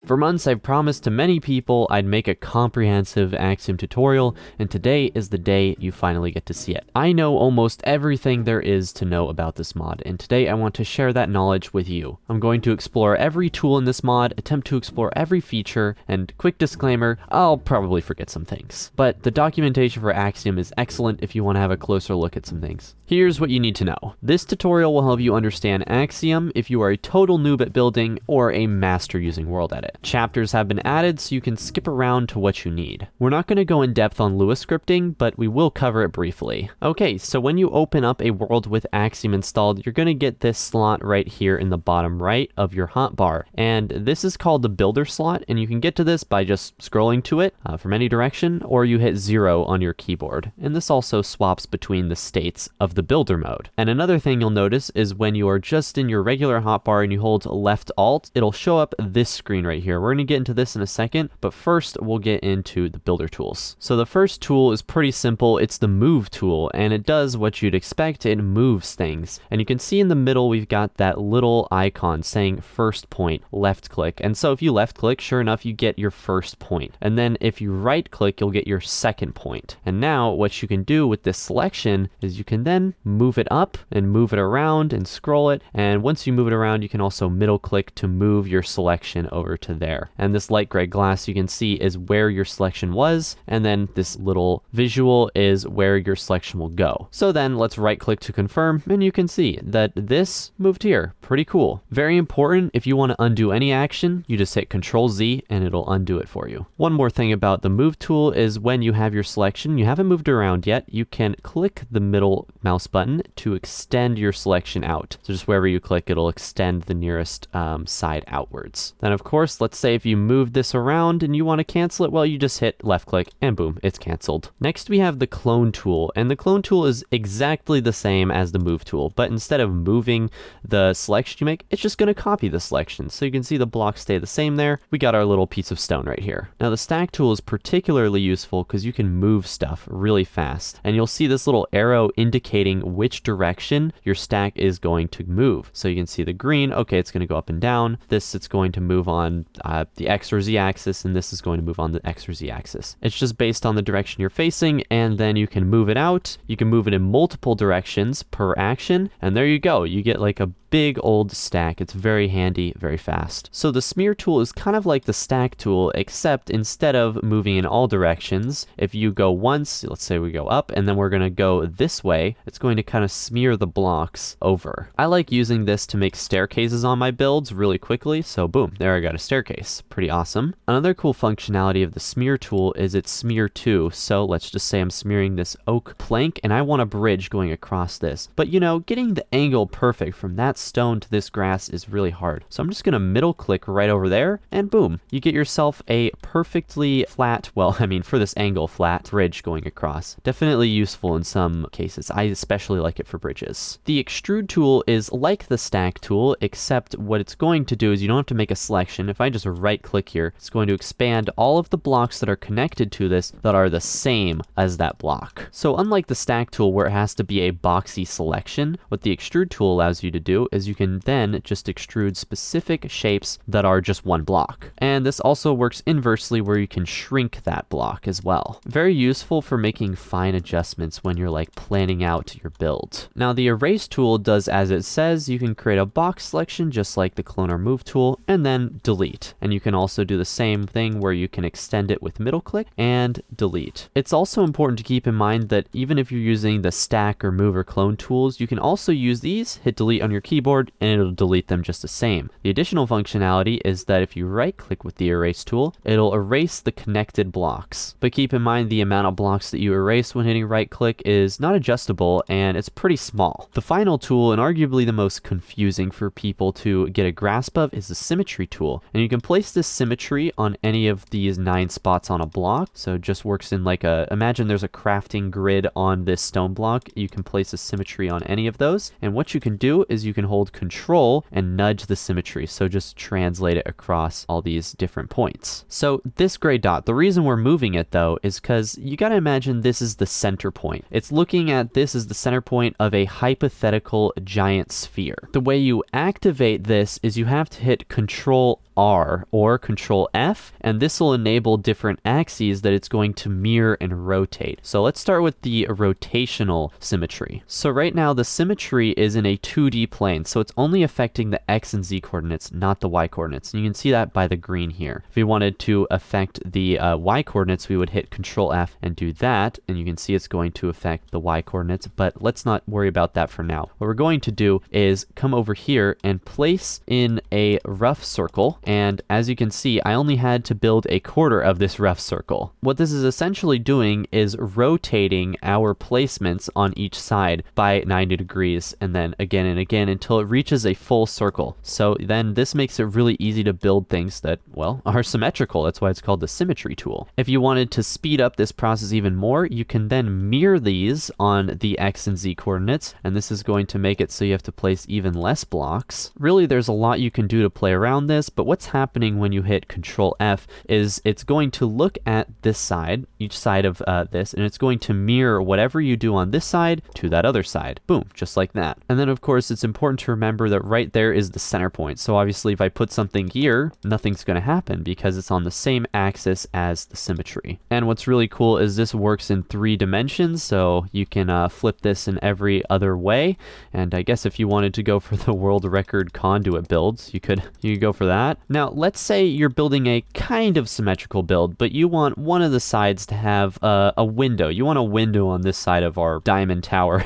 For months, I've promised to many people I'd make a comprehensive Axiom tutorial, and today is the day you finally get to see it. I know almost everything there is to know about this mod, and today I want to share that knowledge with you. I'm going to explore every tool in this mod, attempt to explore every feature, and quick disclaimer, I'll probably forget some things. But the documentation for Axiom is excellent if you want to have a closer look at some things. Here's what you need to know. This tutorial will help you understand Axiom if you are a total noob at building or a master using World Edit. Chapters have been added so you can skip around to what you need. We're not going to go in depth on Lua scripting, but we will cover it briefly. Okay, so when you open up a world with Axiom installed, you're going to get this slot right here in the bottom right of your hotbar. And this is called the builder slot, and you can get to this by just scrolling to it from any direction, or you hit 0 on your keyboard. And this also swaps between the states of the builder mode. And another thing you'll notice is when you are just in your regular hotbar and you hold left alt, it'll show up this screen right here. We're going to get into this in a second, but first we'll get into the builder tools. So the first tool is pretty simple. It's the move tool, and it does what you'd expect. It moves things. And you can see in the middle, we've got that little icon saying first point, left click. And so if you left click, sure enough, you get your first point. And then if you right click, you'll get your second point. And now what you can do with this selection is you can then move it up and move it around and scroll it. And once you move it around, you can also middle click to move your selection over to there. And this light gray glass you can see is where your selection was, and then this little visual is where your selection will go. So then let's right click to confirm, and you can see that this moved here. Pretty cool. Very important, if you want to undo any action, you just hit Control Z and it'll undo it for you. One more thing about the move tool is when you have your selection, you haven't moved around yet, you can click the middle mouse button to extend your selection out. So just wherever you click, it'll extend the nearest side outwards. Then of course, let's say if you move this around and you want to cancel it, well, you just hit left click and boom, it's canceled. Next we have the clone tool, and the clone tool is exactly the same as the move tool, but instead of moving the selection you make, it's just going to copy the selection. So you can see the blocks stay the same there. We got our little piece of stone right here. Now the stack tool is particularly useful because you can move stuff really fast, and you'll see this little arrow indicating which direction your stack is going to move. So you can see the green, okay, it's going to go up and down. This, it's going to move on the X or Z axis, and this is going to move on the X or Z axis. It's just based on the direction you're facing, and then you can move it out. You can move it in multiple directions per action, and there you go. You get like a big old stack. It's very handy, very fast. So the smear tool is kind of like the stack tool, except instead of moving in all directions, if you go once, let's say we go up, and then we're going to go this way, it's going to kind of smear the blocks over. I like using this to make staircases on my builds really quickly, so boom, there I got a staircase. Pretty awesome. Another cool functionality of the smear tool is it's smear to. So let's just say I'm smearing this oak plank and I want a bridge going across this. But you know, getting the angle perfect from that stone to this grass is really hard. So I'm just going to middle click right over there, and boom, you get yourself a perfectly flat, well, I mean, for this angle, flat bridge going across. Definitely useful in some cases. I especially like it for bridges. The extrude tool is like the stack tool, except what it's going to do is you don't have to make a selection. If I just right click here, it's going to expand all of the blocks that are connected to this that are the same as that block. So unlike the stack tool where it has to be a boxy selection, what the extrude tool allows you to do is you can then just extrude specific shapes that are just one block. And this also works inversely where you can shrink that block as well. Very useful for making fine adjustments when you're like planning out your build. Now the erase tool does as it says. You can create a box selection just like the clone or move tool and then delete. And you can also do the same thing where you can extend it with middle click and delete. It's also important to keep in mind that even if you're using the stack or move or clone tools, you can also use these, hit delete on your keyboard, and it'll delete them just the same. The additional functionality is that if you right click with the erase tool, it'll erase the connected blocks. But keep in mind the amount of blocks that you erase when hitting right click is not adjustable, and it's pretty small. The final tool, and arguably the most confusing for people to get a grasp of, is the Symmetry Tool. And you can place this symmetry on any of these 9 spots on a block. So it just works in like imagine there's a crafting grid on this stone block. You can place a symmetry on any of those. And what you can do is you can hold Control and nudge the symmetry. So just translate it across all these different points. So this gray dot, the reason we're moving it though, is because you got to imagine this is the center point. It's looking at this as the center point of a hypothetical giant sphere. The way you activate this is you have to hit Control R or Control F, and this will enable different axes that it's going to mirror and rotate. So let's start with the rotational symmetry. So right now the symmetry is in a 2D plane, so it's only affecting the X and Z coordinates, not the Y coordinates. And you can see that by the green here. If we wanted to affect the Y coordinates, we would hit Control F and do that, and you can see it's going to affect the Y coordinates, but let's not worry about that for now. What we're going to do is come over here and place in a rough circle, and as you can see, I only had to build a quarter of this rough circle. What this is essentially doing is rotating our placements on each side by 90 degrees, and then again and again until it reaches a full circle. So then this makes it really easy to build things that, well, are symmetrical. That's why it's called the Symmetry Tool. If you wanted to speed up this process even more, you can then mirror these on the X and Z coordinates, and this is going to make it so you have to place even less blocks. Really, there's a lot you can do to play around this, but what's happening when you hit Control F is it's going to look at this side, each side of this, and it's going to mirror whatever you do on this side to that other side. Boom, just like that. And then of course, it's important to remember that right there is the center point. So obviously if I put something here, nothing's going to happen because it's on the same axis as the symmetry. And what's really cool is this works in 3 dimensions, so you can flip this in every other way. And I guess if you wanted to go for the world record conduit builds, you could go for that. Now, let's say you're building a kind of symmetrical build, but you want one of the sides to have a window. You want a window on this side of our diamond tower.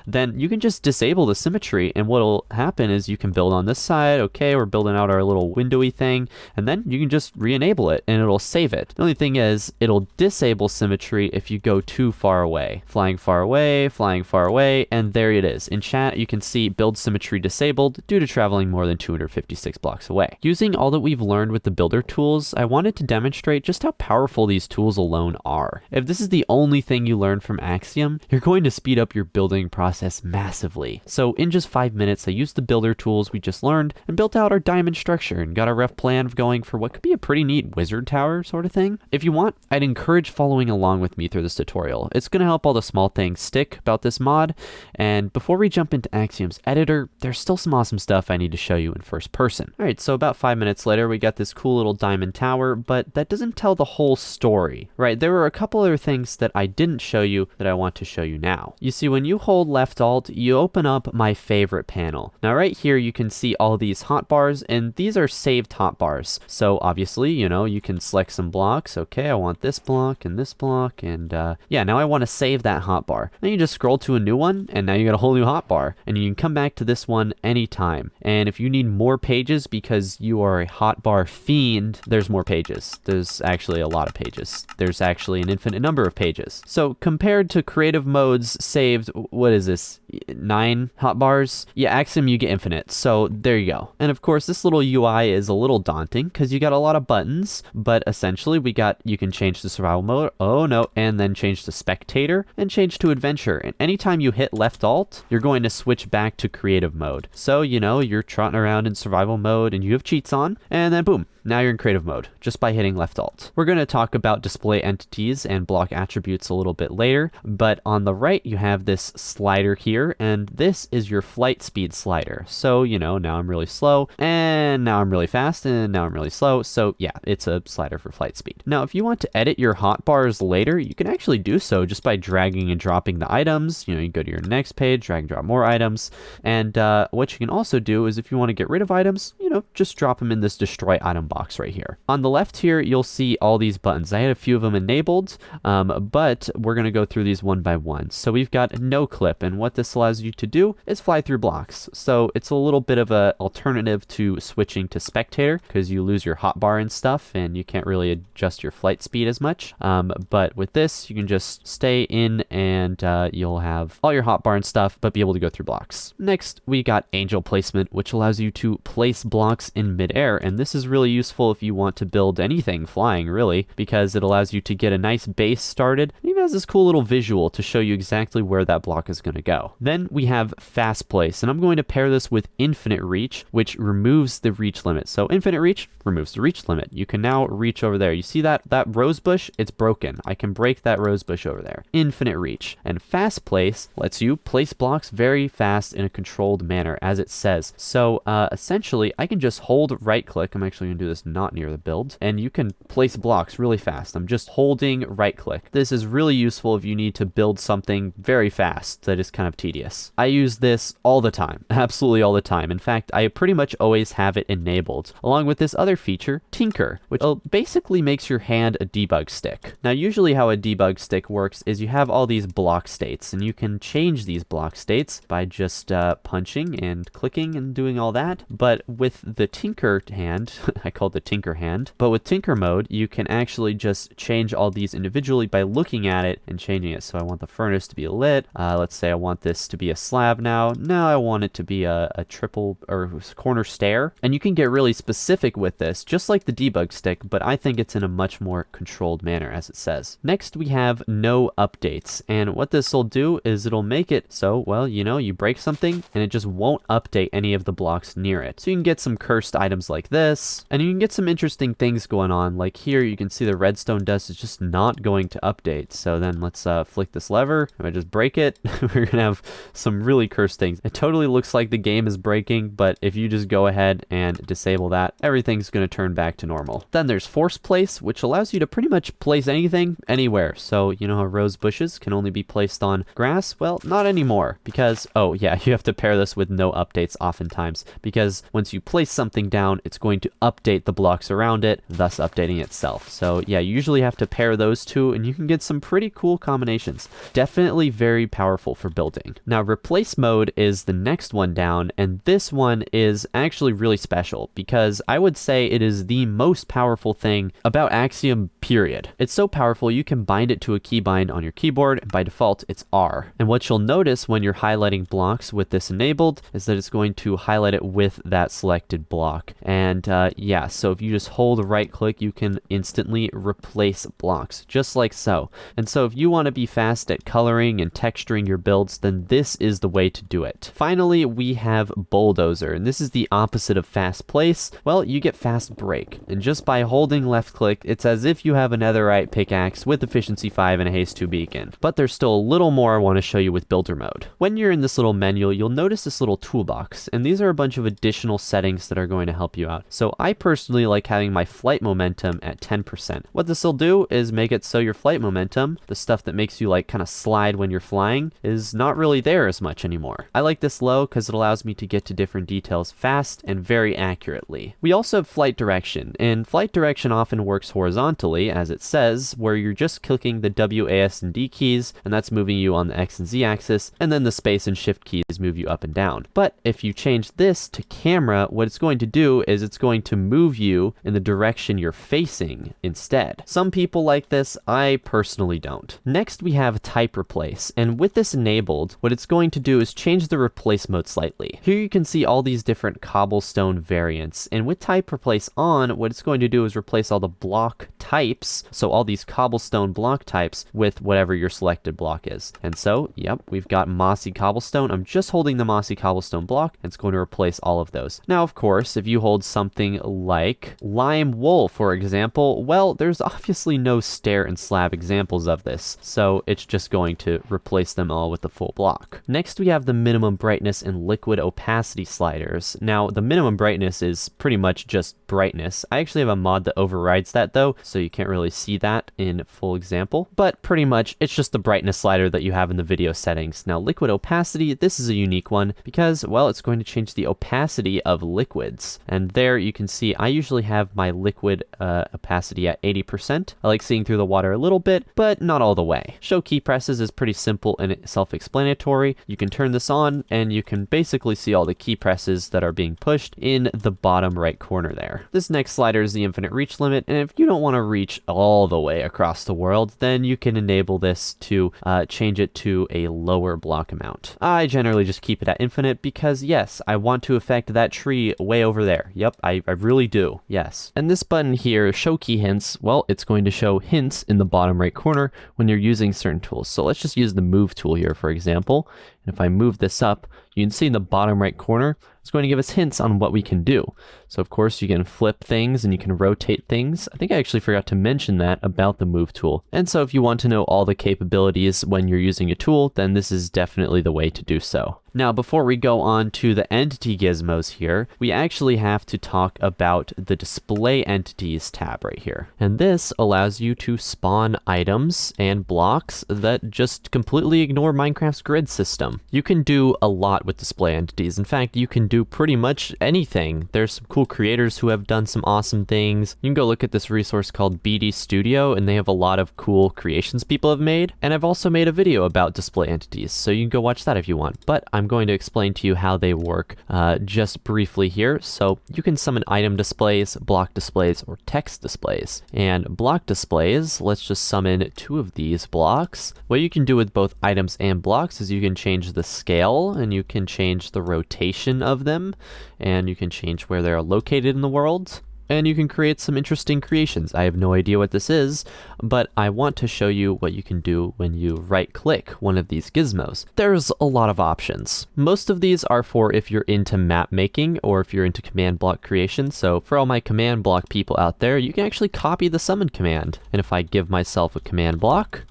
Then you can just disable the symmetry, and what'll happen is you can build on this side. Okay, we're building out our little windowy thing, and then you can just re-enable it and it'll save it. The only thing is it'll disable symmetry if you go too far away. Flying far away, and there it is. In chat, you can see build symmetry disabled due to traveling more than 256 blocks away. Using all that we've learned with the builder tools, I wanted to demonstrate just how powerful these tools alone are. If this is the only thing you learn from Axiom, you're going to speed up your building process massively. So in just 5 minutes, I used the builder tools we just learned and built out our diamond structure and got a rough plan going for what could be a pretty neat wizard tower sort of thing. If you want, I'd encourage following along with me through this tutorial. It's going to help all the small things stick about this mod. And before we jump into Axiom's editor, there's still some awesome stuff I need to show you in first person. All right, so about 5 minutes later, we got this cool little diamond tower, but that doesn't tell the whole story, right? There were a couple other things that I didn't show you that I want to show you now. You see, when you hold left alt, you open up my favorite panel. Now right here, you can see all these hotbars, and these are saved hotbars. So obviously, you know, you can select some blocks. Okay, I want this block and this block, and yeah, now I want to save that hotbar. Then you just scroll to a new one, and now you got a whole new hotbar, and you can come back to this one anytime. And if you need more pages because you are a hotbar fiend, there's more pages. There's actually a lot of pages. There's actually an infinite number of pages. So compared to creative modes saved, what is this, 9 hotbars? Yeah, Axiom, you get infinite. So there you go. And of course, this little UI is a little daunting because you got a lot of buttons, but essentially you can change to survival mode, oh no, and then change to spectator and change to adventure. And anytime you hit left alt, you're going to switch back to creative mode. So, you know, you're trotting around in survival mode and you have cheats on, and then boom, now you're in creative mode just by hitting left alt. We're going to talk about display entities and block attributes a little bit later, but on the right you have this slider here, and this is your flight speed slider. So, you know, now I'm really slow, and now I'm really fast, and now I'm really slow. So yeah, it's a slider for flight speed. Now, if you want to edit your hotbars later, you can actually do so just by dragging and dropping the items. You know, you go to your next page, drag and drop more items. And what you can also do is if you want to get rid of items, you know, just drop them in this destroy item box right here. On the left here, you'll see all these buttons. I had a few of them enabled, but we're going to go through these one by one. So we've got no clip, and what this allows you to do is fly through blocks. So it's a little bit of an alternative to switching to spectator because you lose your hotbar and stuff, and you can't really adjust your flight speed as much. But with this, you can just stay in, and you'll have all your hotbar and stuff, but be able to go through blocks. Next, we got angel placement, which allows you to place blocks in midair, and this is really useful if you want to build anything flying, really, because it allows you to get a nice base started. It even has this cool little visual to show you exactly where that block is going to go. Then we have fast place, and I'm going to pair this with infinite reach, which removes the reach limit. So infinite reach removes the reach limit. You can now reach over there. You see that rose bush? It's broken. I can break that rose bush over there. Infinite reach. And fast place lets you place blocks very fast in a controlled manner, as it says. So essentially, I can just hold right click. I'm actually going to do this not near the build. And you can place blocks really fast. I'm just holding right click. This is really useful if you need to build something very fast that is kind of tedious. I use this all the time, absolutely all the time. In fact, I pretty much always have it enabled, along with this other feature, Tinker, which basically makes your hand a debug stick. Now, usually how a debug stick works is you have all these block states, and you can change these block states by just punching and clicking and doing all that. But with the Tinker hand, I call it the Tinker hand, but with Tinker mode, you can actually just change all these individually by looking at it and changing it. So I want the furnace to be lit. Let's say I want this to be a slab now. Now I want it to be a triple or corner stair. And you can get really specific with this, just like the debug stick, but I think it's in a much more controlled manner, as it says. Next, we have no updates. And what this will do is it'll make it so, well, you know, you break something and it just won't update any of the blocks near it. So you can get some cursed items like this, and you can get some interesting things going on. Like here, you can see the redstone dust is just not going to update. So then let's flick this lever. If I just break it, we're gonna have some really cursed things. It totally looks like the game is breaking, but if you just go ahead and disable that, everything's gonna turn back to normal. Then there's force place, which allows you to pretty much place anything anywhere. So you know how rose bushes can only be placed on grass? Well, not anymore, because, oh yeah, you have to pair this with no updates oftentimes, because once you place something down, it's going to update the blocks around it, thus updating itself. So yeah, you usually have to pair those two, and you can get some pretty cool combinations. Definitely very powerful for building. Now, replace mode is the next one down, and this one is actually really special, because I would say it is the most powerful thing about Axiom, period. It's so powerful, you can bind it to a keybind on your keyboard, and by default, it's R. And what you'll notice when you're highlighting blocks with this enabled is that it's going to highlight it with that selected block. And yeah, so if you just hold right click, you can instantly replace blocks, just like so. And so if you want to be fast at coloring and texturing your builds, then this is the way to do it. Finally, we have Bulldozer, and this is the opposite of fast place. Well, you get fast break, and just by holding left click, it's as if you have a netherite pickaxe with efficiency 5 and a haste 2 beacon. But there's still a little more I want to show you with builder mode. When you're in this little menu, you'll notice this little toolbox, and these are a bunch of additional settings that are going to help you out. So I personally like having my flight momentum at 10%. What this will do is make it so your flight momentum, the stuff that makes you like kind of slide when you're flying, is not really there as much anymore. I like this low because it allows me to get to different details fast and very accurately. We also have flight direction, and flight direction often works horizontally, as it says, where you're just clicking the W, A, S, and D keys, and that's moving you on the X and Z axis, and then the space and shift keys move you up and down. But if you change this to camera, what it's going to do is it's going to move you in the direction you're facing instead. Some people like this, I personally don't. Next, we have type replace, and with this enabled, what it's going to do is change the replace mode slightly. Here you can see all these different cobblestone variants, and with type replace on, what it's going to do is replace all the block types, so all these cobblestone block types, with whatever your selected block is. And so, yep, we've got mossy cobblestone. I'm just holding the mossy cobblestone block, and it's going to replace all of those. Now, of course, if you hold something like lime wool, for example, well, there's obviously no stair and slab examples of this, so it's just going to replace them all with the full block. Next, we have the minimum brightness and liquid opacity sliders. Now, the minimum brightness is pretty much just brightness. I actually have a mod that overrides that though, so you can't really see that in full example, but pretty much it's just the brightness slider that you have in the video settings. Now, liquid opacity, this is a unique one because, well, it's going to change the opacity of liquids. And there you can see I usually have my liquid opacity at 80%. I like seeing through the water a little bit, but not all the way. Show key presses is pretty simple and self-explanatory. You can turn this on and you can basically see all the key presses that are being pushed in the bottom right corner there. This next slider is the infinite reach limit, and if you don't want to reach all the way across the world, then you can enable this to change it to a lower block amount. I generally just keep it at infinite because, yes, I want to affect that tree way over there. Yep, I really do, yes. And this button here, show key hints, well, it's going to show hints in the bottom right corner when you're using certain tools. So let's just use the move tool here, for example. And if I move this up, you can see in the bottom right corner, it's going to give us hints on what we can do. So of course you can flip things and you can rotate things. I think I actually forgot to mention that about the move tool. And so if you want to know all the capabilities when you're using a tool, then this is definitely the way to do so. Now, before we go on to the entity gizmos here, we actually have to talk about the display entities tab right here. And this allows you to spawn items and blocks that just completely ignore Minecraft's grid system. You can do a lot with display entities. In fact, you can do pretty much anything. There's some cool creators who have done some awesome things. You can go look at this resource called BD Studio, and they have a lot of cool creations people have made. And I've also made a video about display entities, so you can go watch that if you want. But I'm going to explain to you how they work just briefly here. So you can summon item displays, block displays, or text displays. And block displays, let's just summon 2 of these blocks. What you can do with both items and blocks is you can change the scale, and you can change the rotation of them, and you can change where they're located in the world. And you can create some interesting creations. I have no idea what this is, but I want to show you what you can do when you right-click one of these gizmos. There's a lot of options. Most of these are for if you're into map making or if you're into command block creation. So for all my command block people out there, you can actually copy the summon command. And if I give myself a command block,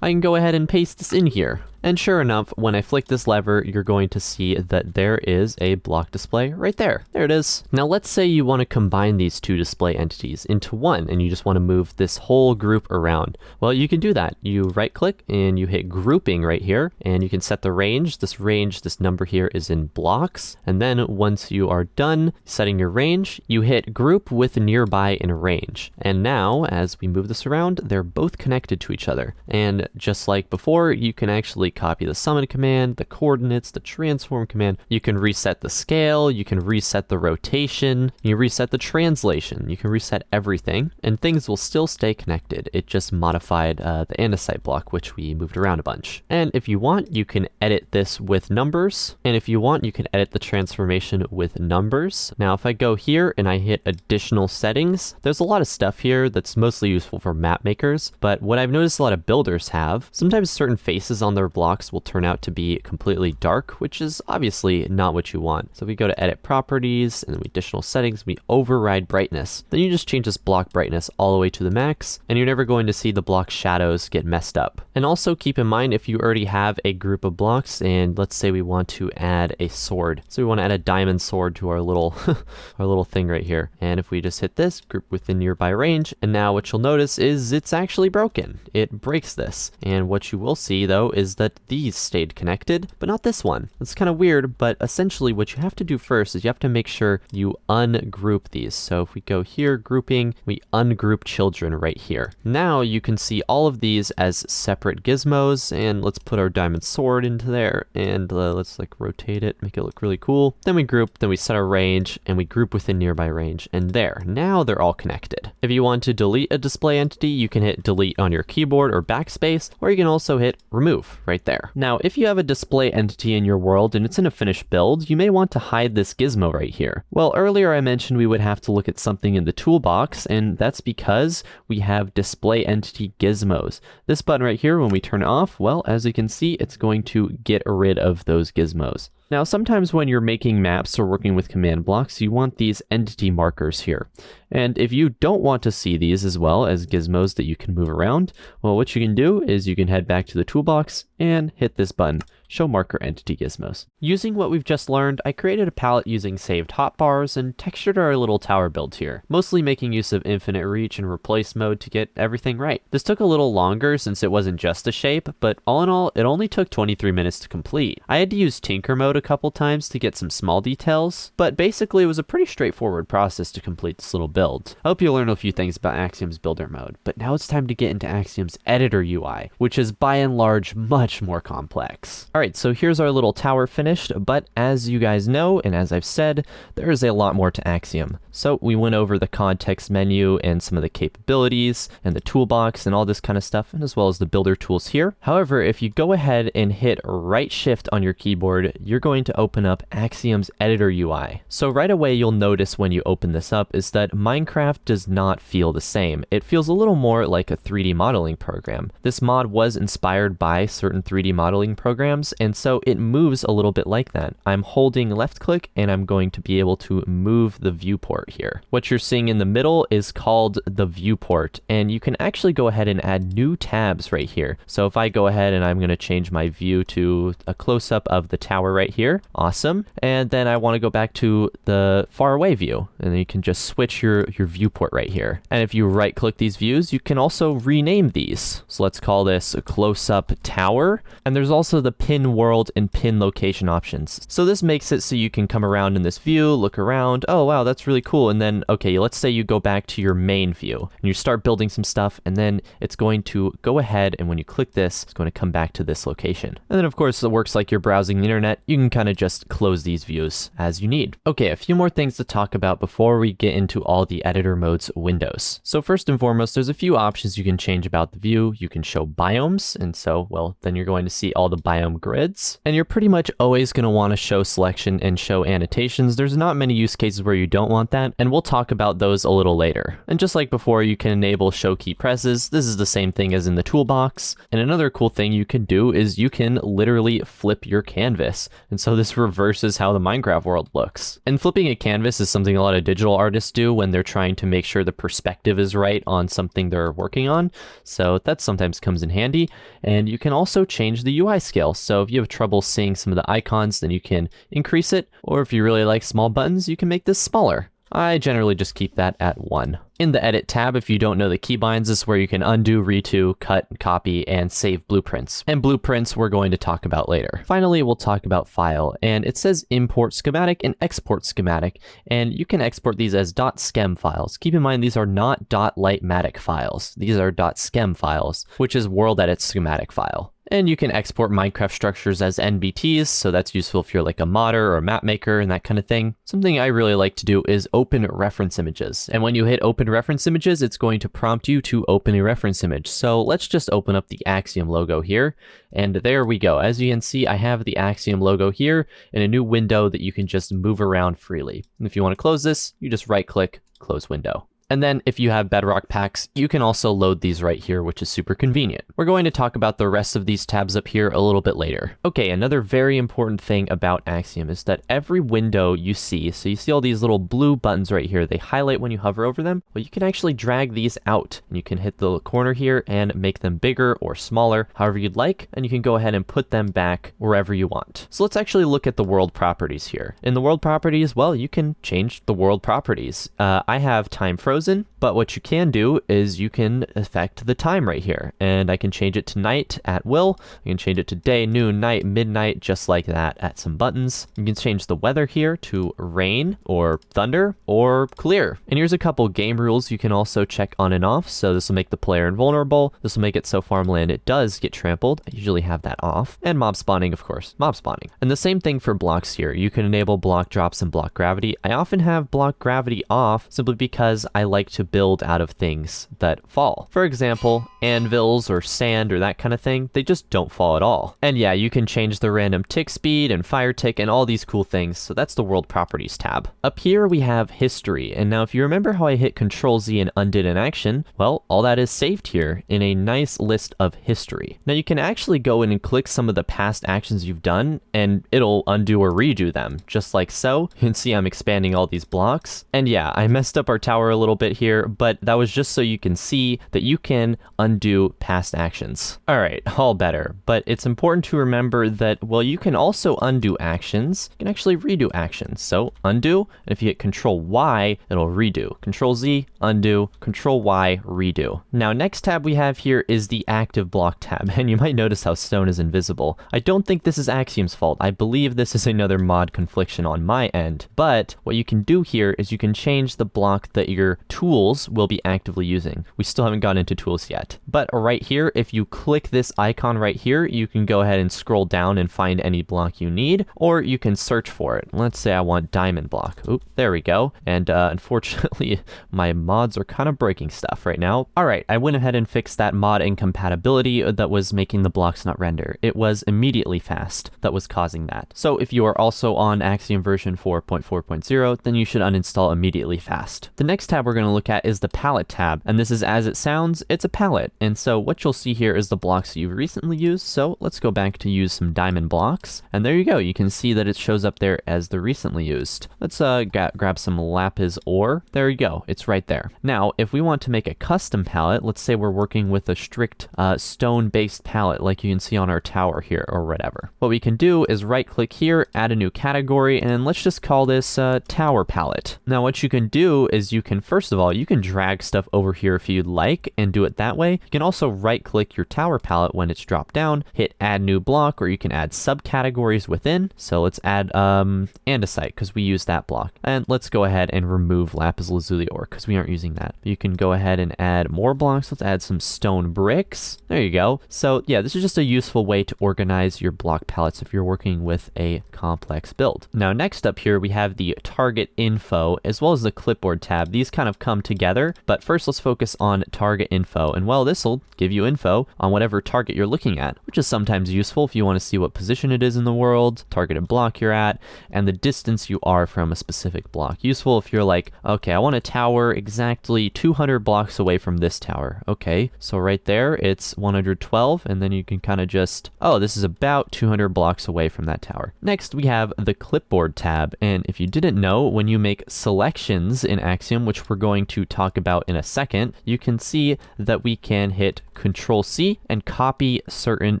I can go ahead and paste this in here. And sure enough, when I flick this lever, you're going to see that there is a block display right there. There it is. Now let's say you want to combine these 2 display entities into one, and you just want to move this whole group around. Well, you can do that. You right click and you hit grouping right here, and you can set the range. This number here is in blocks. And then once you are done setting your range, you hit group with nearby in range. And now as we move this around, they're both connected to each other. And just like before, you can actually copy the summon command, the coordinates, the transform command. You can reset the scale, you can reset the rotation, you reset the translation, you can reset everything, and things will still stay connected. It just modified the andesite block, which we moved around a bunch. And if you want, you can edit this with numbers, and if you want, you can edit the transformation with numbers. Now, if I go here and I hit additional settings, there's a lot of stuff here that's mostly useful for map makers, but what I've noticed a lot of builders have, sometimes certain faces on their blocks will turn out to be completely dark, which is obviously not what you want. So we go to edit properties and then additional settings, we override brightness. Then you just change this block brightness all the way to the max, and you're never going to see the block shadows get messed up. And also keep in mind, if you already have a group of blocks, and let's say we want to add a sword. So we want to add a diamond sword to our little our little thing right here. And if we just hit this, group within nearby range, and now what you'll notice is it's actually broken. It breaks this. And what you will see though is that these stayed connected, but not this one. It's kind of weird, but essentially what you have to do first is you have to make sure you ungroup these. So if we go here, grouping, we ungroup children right here. Now you can see all of these as separate gizmos, and let's put our diamond sword into there, and let's like rotate it, make it look really cool. Then we group, then we set our range, and we group within nearby range, and there, now they're all connected. If you want to delete a display entity, you can hit delete on your keyboard or backspace, or you can also hit remove right there. Now, if you have a display entity in your world and it's in a finished build, you may want to hide this gizmo right here. Well, earlier I mentioned we would have to look at something in the toolbox, and that's because we have display entity gizmos. This button right here, when we turn it off, well, as you can see, it's going to get rid of those gizmos. Now, sometimes when you're making maps or working with command blocks, you want these entity markers here. And if you don't want to see these as well as gizmos that you can move around, well, what you can do is you can head back to the toolbox and hit this button, Show Marker Entity Gizmos. Using what we've just learned, I created a palette using saved hotbars and textured our little tower build here, mostly making use of infinite reach and replace mode to get everything right. This took a little longer since it wasn't just a shape, but all in all, it only took 23 minutes to complete. I had to use tinker mode a couple times to get some small details, but basically it was a pretty straightforward process to complete this little build. I hope you learned a few things about Axiom's builder mode, but now it's time to get into Axiom's editor UI, which is by and large much more complex. Alright, so here's our little tower finished, but as you guys know, and as I've said, there is a lot more to Axiom. So we went over the context menu and some of the capabilities and the toolbox and all this kind of stuff, and as well as the builder tools here. However, if you go ahead and hit right shift on your keyboard, you're going to open up Axiom's editor UI. So right away you'll notice when you open this up is that Minecraft does not feel the same. It feels a little more like a 3D modeling program. This mod was inspired by certain 3D modeling programs, and so it moves a little bit like that. I'm holding left click and I'm going to be able to move the viewport here. What you're seeing in the middle is called the viewport, and you can actually go ahead and add new tabs right here. So if I go ahead and I'm going to change my view to a close-up of the tower right here, awesome, and then I want to go back to the far away view, and then you can just switch your viewport right here. And if you right click these views, you can also rename these. So let's call this a close-up tower, and there's also the pin world and pin location options. So this makes it so you can come around in this view, look around, oh wow, that's really cool, and then okay, let's say you go back to your main view and you start building some stuff, and then it's going to go ahead, and when you click this, it's going to come back to this location. And then of course it works like you're browsing the internet. You can kind of just close these views as you need. Okay, a few more things to talk about before we get into all the editor modes windows. So first and foremost, there's a few options you can change about the view. You can show biomes, and so, well, then you're going to see all the biome grids, and you're pretty much always going to want to show selection and show annotations. There's not many use cases where you don't want that, and we'll talk about those a little later. And just like before, you can enable show key presses. This is the same thing as in the toolbox. And another cool thing you can do is you can literally flip your canvas, and so this reverses how the Minecraft world looks. And flipping a canvas is something a lot of digital artists do when they're trying to make sure the perspective is right on something they're working on, so that sometimes comes in handy. And you can also change the UI scale, so if you have trouble seeing some of the icons, then you can increase it, or if you really like small buttons, you can make this smaller. I generally just keep that at 1. In the Edit tab, if you don't know the keybinds, this is where you can undo, redo, cut, copy, and save blueprints. And blueprints we're going to talk about later. Finally, we'll talk about File, and it says Import Schematic and Export Schematic, and you can export these as .schem files. Keep in mind, these are not .lightmatic files. These are .schem files, which is World Edit Schematic file. And you can export Minecraft structures as NBTs, so that's useful if you're like a modder or a map maker and that kind of thing. Something I really like to do is open reference images. And when you hit open reference images, it's going to prompt you to open a reference image. So let's just open up the Axiom logo here. And there we go. As you can see, I have the Axiom logo here in a new window that you can just move around freely. And if you want to close this, you just right click, close window. And then if you have Bedrock packs, you can also load these right here, which is super convenient. We're going to talk about the rest of these tabs up here a little bit later. Okay, another very important thing about Axiom is that every window you see, so you see all these little blue buttons right here, they highlight when you hover over them. Well, you can actually drag these out, and you can hit the corner here and make them bigger or smaller, however you'd like, and you can go ahead and put them back wherever you want. So let's actually look at the world properties here. In the world properties, well, you can change the world properties. I have time frozen, but what you can do is you can affect the time right here, and I can change it to night at will. You can change it to day, noon, night, midnight, just like that at some buttons. You can change the weather here to rain or thunder or clear. And here's a couple game rules you can also check on and off. So this will make the player invulnerable. This will make it so farmland it does get trampled. I usually have that off. And mob spawning, of course, mob spawning. And the same thing for blocks here. You can enable block drops and block gravity. I often have block gravity off simply because I like to build out of things that fall. For example, anvils or sand or that kind of thing, they just don't fall at all. And yeah, you can change the random tick speed and fire tick and all these cool things. So that's the world properties tab. Up here we have history. And now if you remember how I hit Control Z and undid an action, well, all that is saved here in a nice list of history. Now you can actually go in and click some of the past actions you've done and it'll undo or redo them, just like so. You can see I'm expanding all these blocks. And yeah, I messed up our tower a little bit here, but that was just so you can see that you can undo past actions. All right, all better, but it's important to remember that, well, you can also undo actions. You can actually redo actions. So undo, and if you hit Control Y, it'll redo. Control Z, undo, Control Y, redo. Now, next tab we have here is the active block tab, and you might notice how stone is invisible. I don't think this is Axiom's fault. I believe this is another mod confliction on my end, but what you can do here is you can change the block that your tools will be actively using. We still haven't gotten into tools yet, but right here, if you click this icon right here, you can go ahead and scroll down and find any block you need, or you can search for it. Let's say I want diamond block. Oop, there we go. And unfortunately, my mods are kind of breaking stuff right now. All right, I went ahead and fixed that mod incompatibility that was making the blocks not render. It was immediately fast that was causing that. So if you are also on Axiom version 4.4.0, then you should uninstall immediately fast. The next tab we're going going to look at is the palette tab. And this is as it sounds, it's a palette. And so what you'll see here is the blocks that you've recently used. So let's go back to use some diamond blocks. And there you go. You can see that it shows up there as the recently used. Let's grab some lapis ore. There you go. It's right there. Now, if we want to make a custom palette, let's say we're working with a strict stone-based palette like you can see on our tower here or whatever. What we can do is right-click here, add a new category, and let's just call this tower palette. Now, what you can do is you can, first of all, you can drag stuff over here if you'd like and do it that way. You can also right-click your tower palette when it's dropped down, hit add new block, or you can add subcategories within. So let's add andesite because we use that block. And let's go ahead and remove lapis lazuli ore because we aren't using that. You can go ahead and add more blocks. Let's add some stone bricks. There you go. So yeah, this is just a useful way to organize your block palettes if you're working with a complex build. Now, next up here, we have the target info as well as the clipboard tab. These kind of come together, but first let's focus on target info. And well, this will give you info on whatever target you're looking at, which is sometimes useful if you want to see what position it is in the world, targeted block you're at, and the distance you are from a specific block. Useful if you're like, okay, I want a tower exactly 200 blocks away from this tower. Okay, so right there, it's 112, and then you can kind of just, oh, this is about 200 blocks away from that tower. Next, we have the clipboard tab, and if you didn't know, when you make selections in Axiom, which we're going to talk about in a second, you can see that we can hit Control-C and copy certain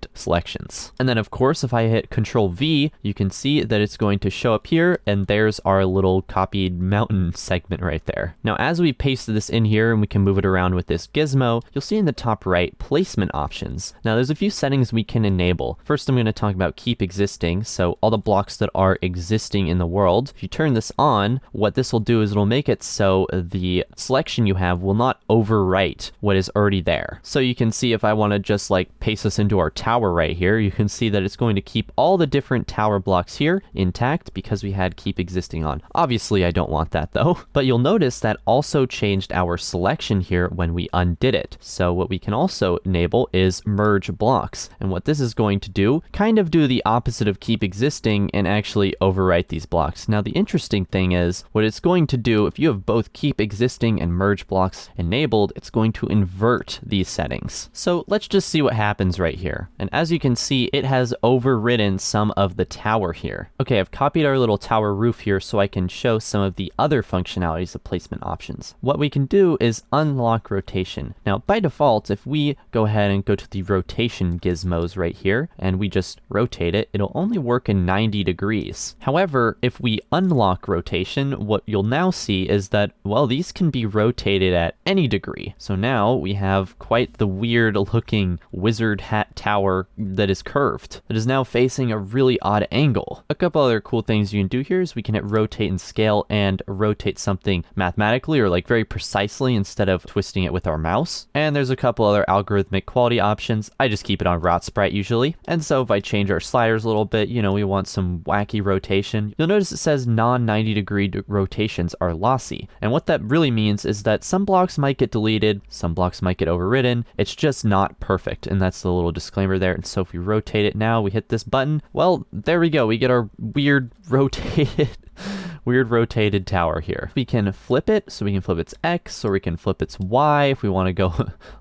selections. And then, of course, if I hit Control-V, you can see that it's going to show up here, and there's our little copied mountain segment right there. Now, as we paste this in here and we can move it around with this gizmo, you'll see in the top right, placement options. Now, there's a few settings we can enable. First, I'm going to talk about keep existing, so all the blocks that are existing in the world. If you turn this on, what this will do is it'll make it so the selection you have will not overwrite what is already there. So you can see if I want to just like paste this into our tower right here, you can see that it's going to keep all the different tower blocks here intact because we had keep existing on. Obviously, I don't want that though, but you'll notice that also changed our selection here when we undid it. So what we can also enable is merge blocks. And what this is going to do, kind of do the opposite of keep existing and actually overwrite these blocks. Now, the interesting thing is what it's going to do, if you have both keep existing and merge blocks enabled, it's going to invert these settings. So let's just see what happens right here. And as you can see, it has overridden some of the tower here. Okay, I've copied our little tower roof here so I can show some of the other functionalities of placement options. What we can do is unlock rotation. Now, by default, if we go ahead and go to the rotation gizmos right here, and we just rotate it, it'll only work in 90 degrees. However, if we unlock rotation, what you'll now see is that, well, these can be rotated at any degree. So now we have quite the weird looking wizard hat tower that is curved. It is now facing a really odd angle. A couple other cool things you can do here is we can hit rotate and scale and rotate something mathematically or like very precisely instead of twisting it with our mouse. And there's a couple other algorithmic quality options. I just keep it on rot sprite usually. And so if I change our sliders a little bit, you know, we want some wacky rotation. You'll notice it says non-90 degree rotations are lossy. And what that really means is that some blocks might get deleted, some blocks might get overridden. It's just not perfect. And that's the little disclaimer there. And so if we rotate it now, we hit this button, well, there we go. We get our weird rotated tower here. We can flip it, so we can flip its X, or we can flip its Y if we want to go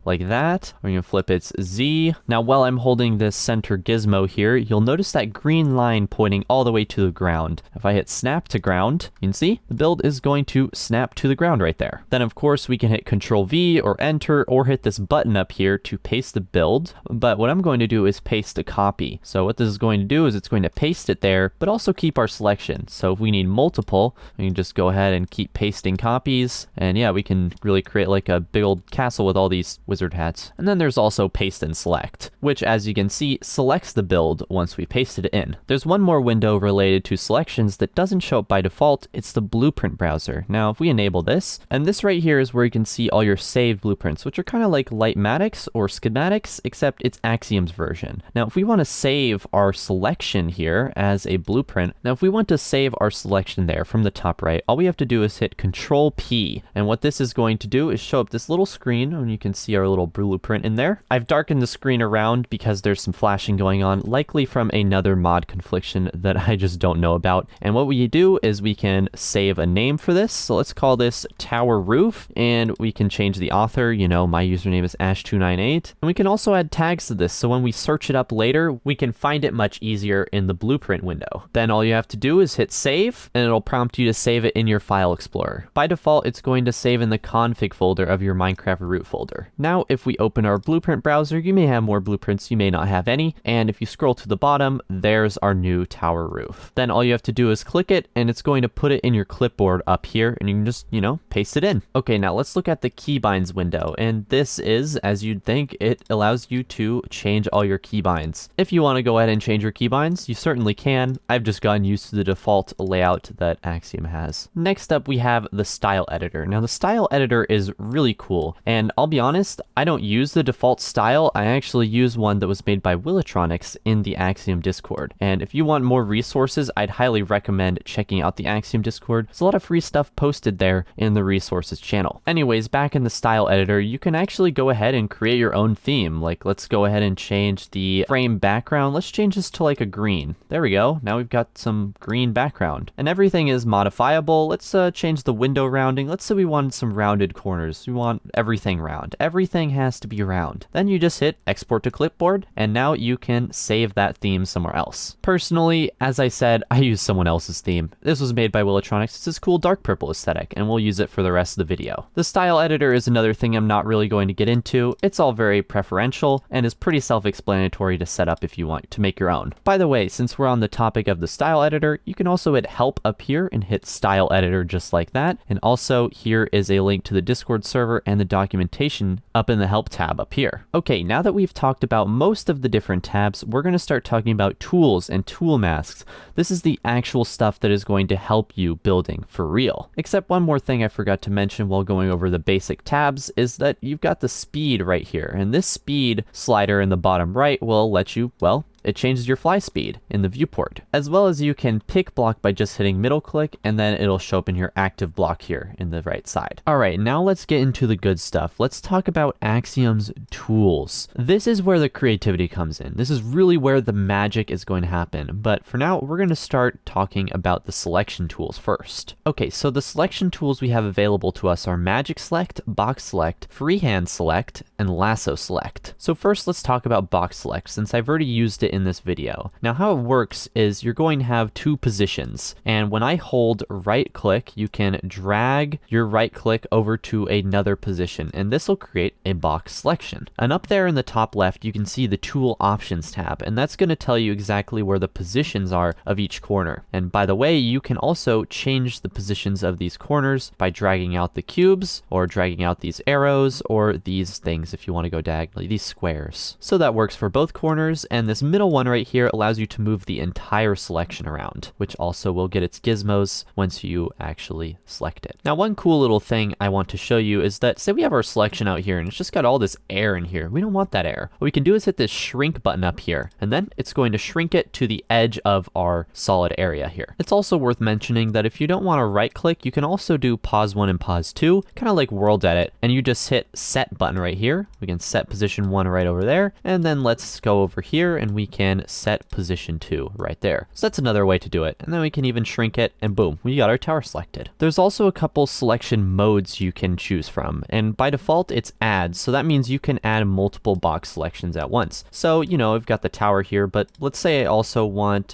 like that, or we can flip its Z. Now, while I'm holding this center gizmo here, you'll notice that green line pointing all the way to the ground. If I hit snap to ground, you can see the build is going to snap to the ground right there. Then, of course, we can hit Control V or Enter, or hit this button up here to paste the build. But what I'm going to do is paste a copy. So what this is going to do is it's going to paste it there, but also keep our selection. So if we need multiple, we can just go ahead and keep pasting copies. And yeah, we can really create like a big old castle with all these wizard hats. And then there's also paste and select, which as you can see, selects the build once we pasted it in. There's one more window related to selections that doesn't show up by default. It's the blueprint browser. Now, if we enable this, and this right here is where you can see all your saved blueprints, which are kind of like Lightmatics or Schematics, except it's Axiom's version. Now, if we want to save our selection here as a blueprint, now if we want to save our selection there, there from the top right, all we have to do is hit Control P. And what this is going to do is show up this little screen, and you can see our little blueprint in there. I've darkened the screen around because there's some flashing going on, likely from another mod confliction that I just don't know about. And what we do is we can save a name for this. So let's call this Tower Roof, and we can change the author. You know, my username is Ash298. And we can also add tags to this, so when we search it up later, we can find it much easier in the blueprint window. Then all you have to do is hit save, and it'll prompt you to save it in your file explorer. By default, it's going to save in the config folder of your Minecraft root folder. Now, if we open our blueprint browser, you may have more blueprints, you may not have any. And if you scroll to the bottom, there's our new tower roof. Then all you have to do is click it, and it's going to put it in your clipboard up here, and you can just, you know, paste it in. Okay, now let's look at the keybinds window. And this is, as you'd think, it allows you to change all your keybinds. If you want to go ahead and change your keybinds, you certainly can. I've just gotten used to the default layout that Axiom has. Next up, we have the style editor. Now, the style editor is really cool, and I'll be honest, I don't use the default style. I actually use one that was made by Willitronics in the Axiom Discord. And if you want more resources, I'd highly recommend checking out the Axiom Discord. There's a lot of free stuff posted there in the resources channel. Anyways, back in the style editor, you can actually go ahead and create your own theme. Like, let's go ahead and change the frame background. Let's change this to like a green. There we go. Now we've got some green background, and everything is modifiable. Let's change the window rounding. Let's say we want some rounded corners. We want everything round. Everything has to be round. Then you just hit export to clipboard, and now you can save that theme somewhere else. Personally, as I said, I use someone else's theme. This was made by Willitronics. It's this cool dark purple aesthetic, and we'll use it for the rest of the video. The style editor is another thing I'm not really going to get into. It's all very preferential and is pretty self-explanatory to set up if you want to make your own. By the way, since we're on the topic of the style editor, you can also hit help up here and hit style editor just like that. And also here is a link to the Discord server and the documentation up in the help tab up here. Okay, now that we've talked about most of the different tabs, we're going to start talking about tools and tool masks. This is the actual stuff that is going to help you building for real. Except one more thing I forgot to mention while going over the basic tabs is that you've got the speed right here, and this speed slider in the bottom right will let you, well, it changes your fly speed in the viewport, as well as you can pick block by just hitting middle click, and then it'll show up in your active block here in the right side. All right, now let's get into the good stuff. Let's talk about Axiom's tools. This is where the creativity comes in. This is really where the magic is going to happen. But for now, we're going to start talking about the selection tools first. Okay, so the selection tools we have available to us are Magic Select, Box Select, Freehand Select, and Lasso Select. So first, let's talk about Box Select, since I've already used it in this video. Now, how it works is you're going to have two positions, and when I hold right click, you can drag your right click over to another position, and this will create a box selection. And up there in the top left, you can see the tool options tab, and that's going to tell you exactly where the positions are of each corner. And by the way, you can also change the positions of these corners by dragging out the cubes or dragging out these arrows or these things if you want to go diagonally, these squares. So that works for both corners, and this middle one right here allows you to move the entire selection around, which also will get its gizmos once you actually select it. Now, one cool little thing I want to show you is that, say we have our selection out here and it's just got all this air in here. We don't want that air. What we can do is hit this shrink button up here, and then it's going to shrink it to the edge of our solid area here. It's also worth mentioning that if you don't want to right click, you can also do pause 1 and pause 2, kind of like world edit, and you just hit set button right here. We can set position 1 right over there, and then let's go over here and we can set position 2 right there. So that's another way to do it. And then we can even shrink it, and boom, we got our tower selected. There's also a couple selection modes you can choose from, and by default it's add, so that means you can add multiple box selections at once. So, you know, I've got the tower here, but let's say I also want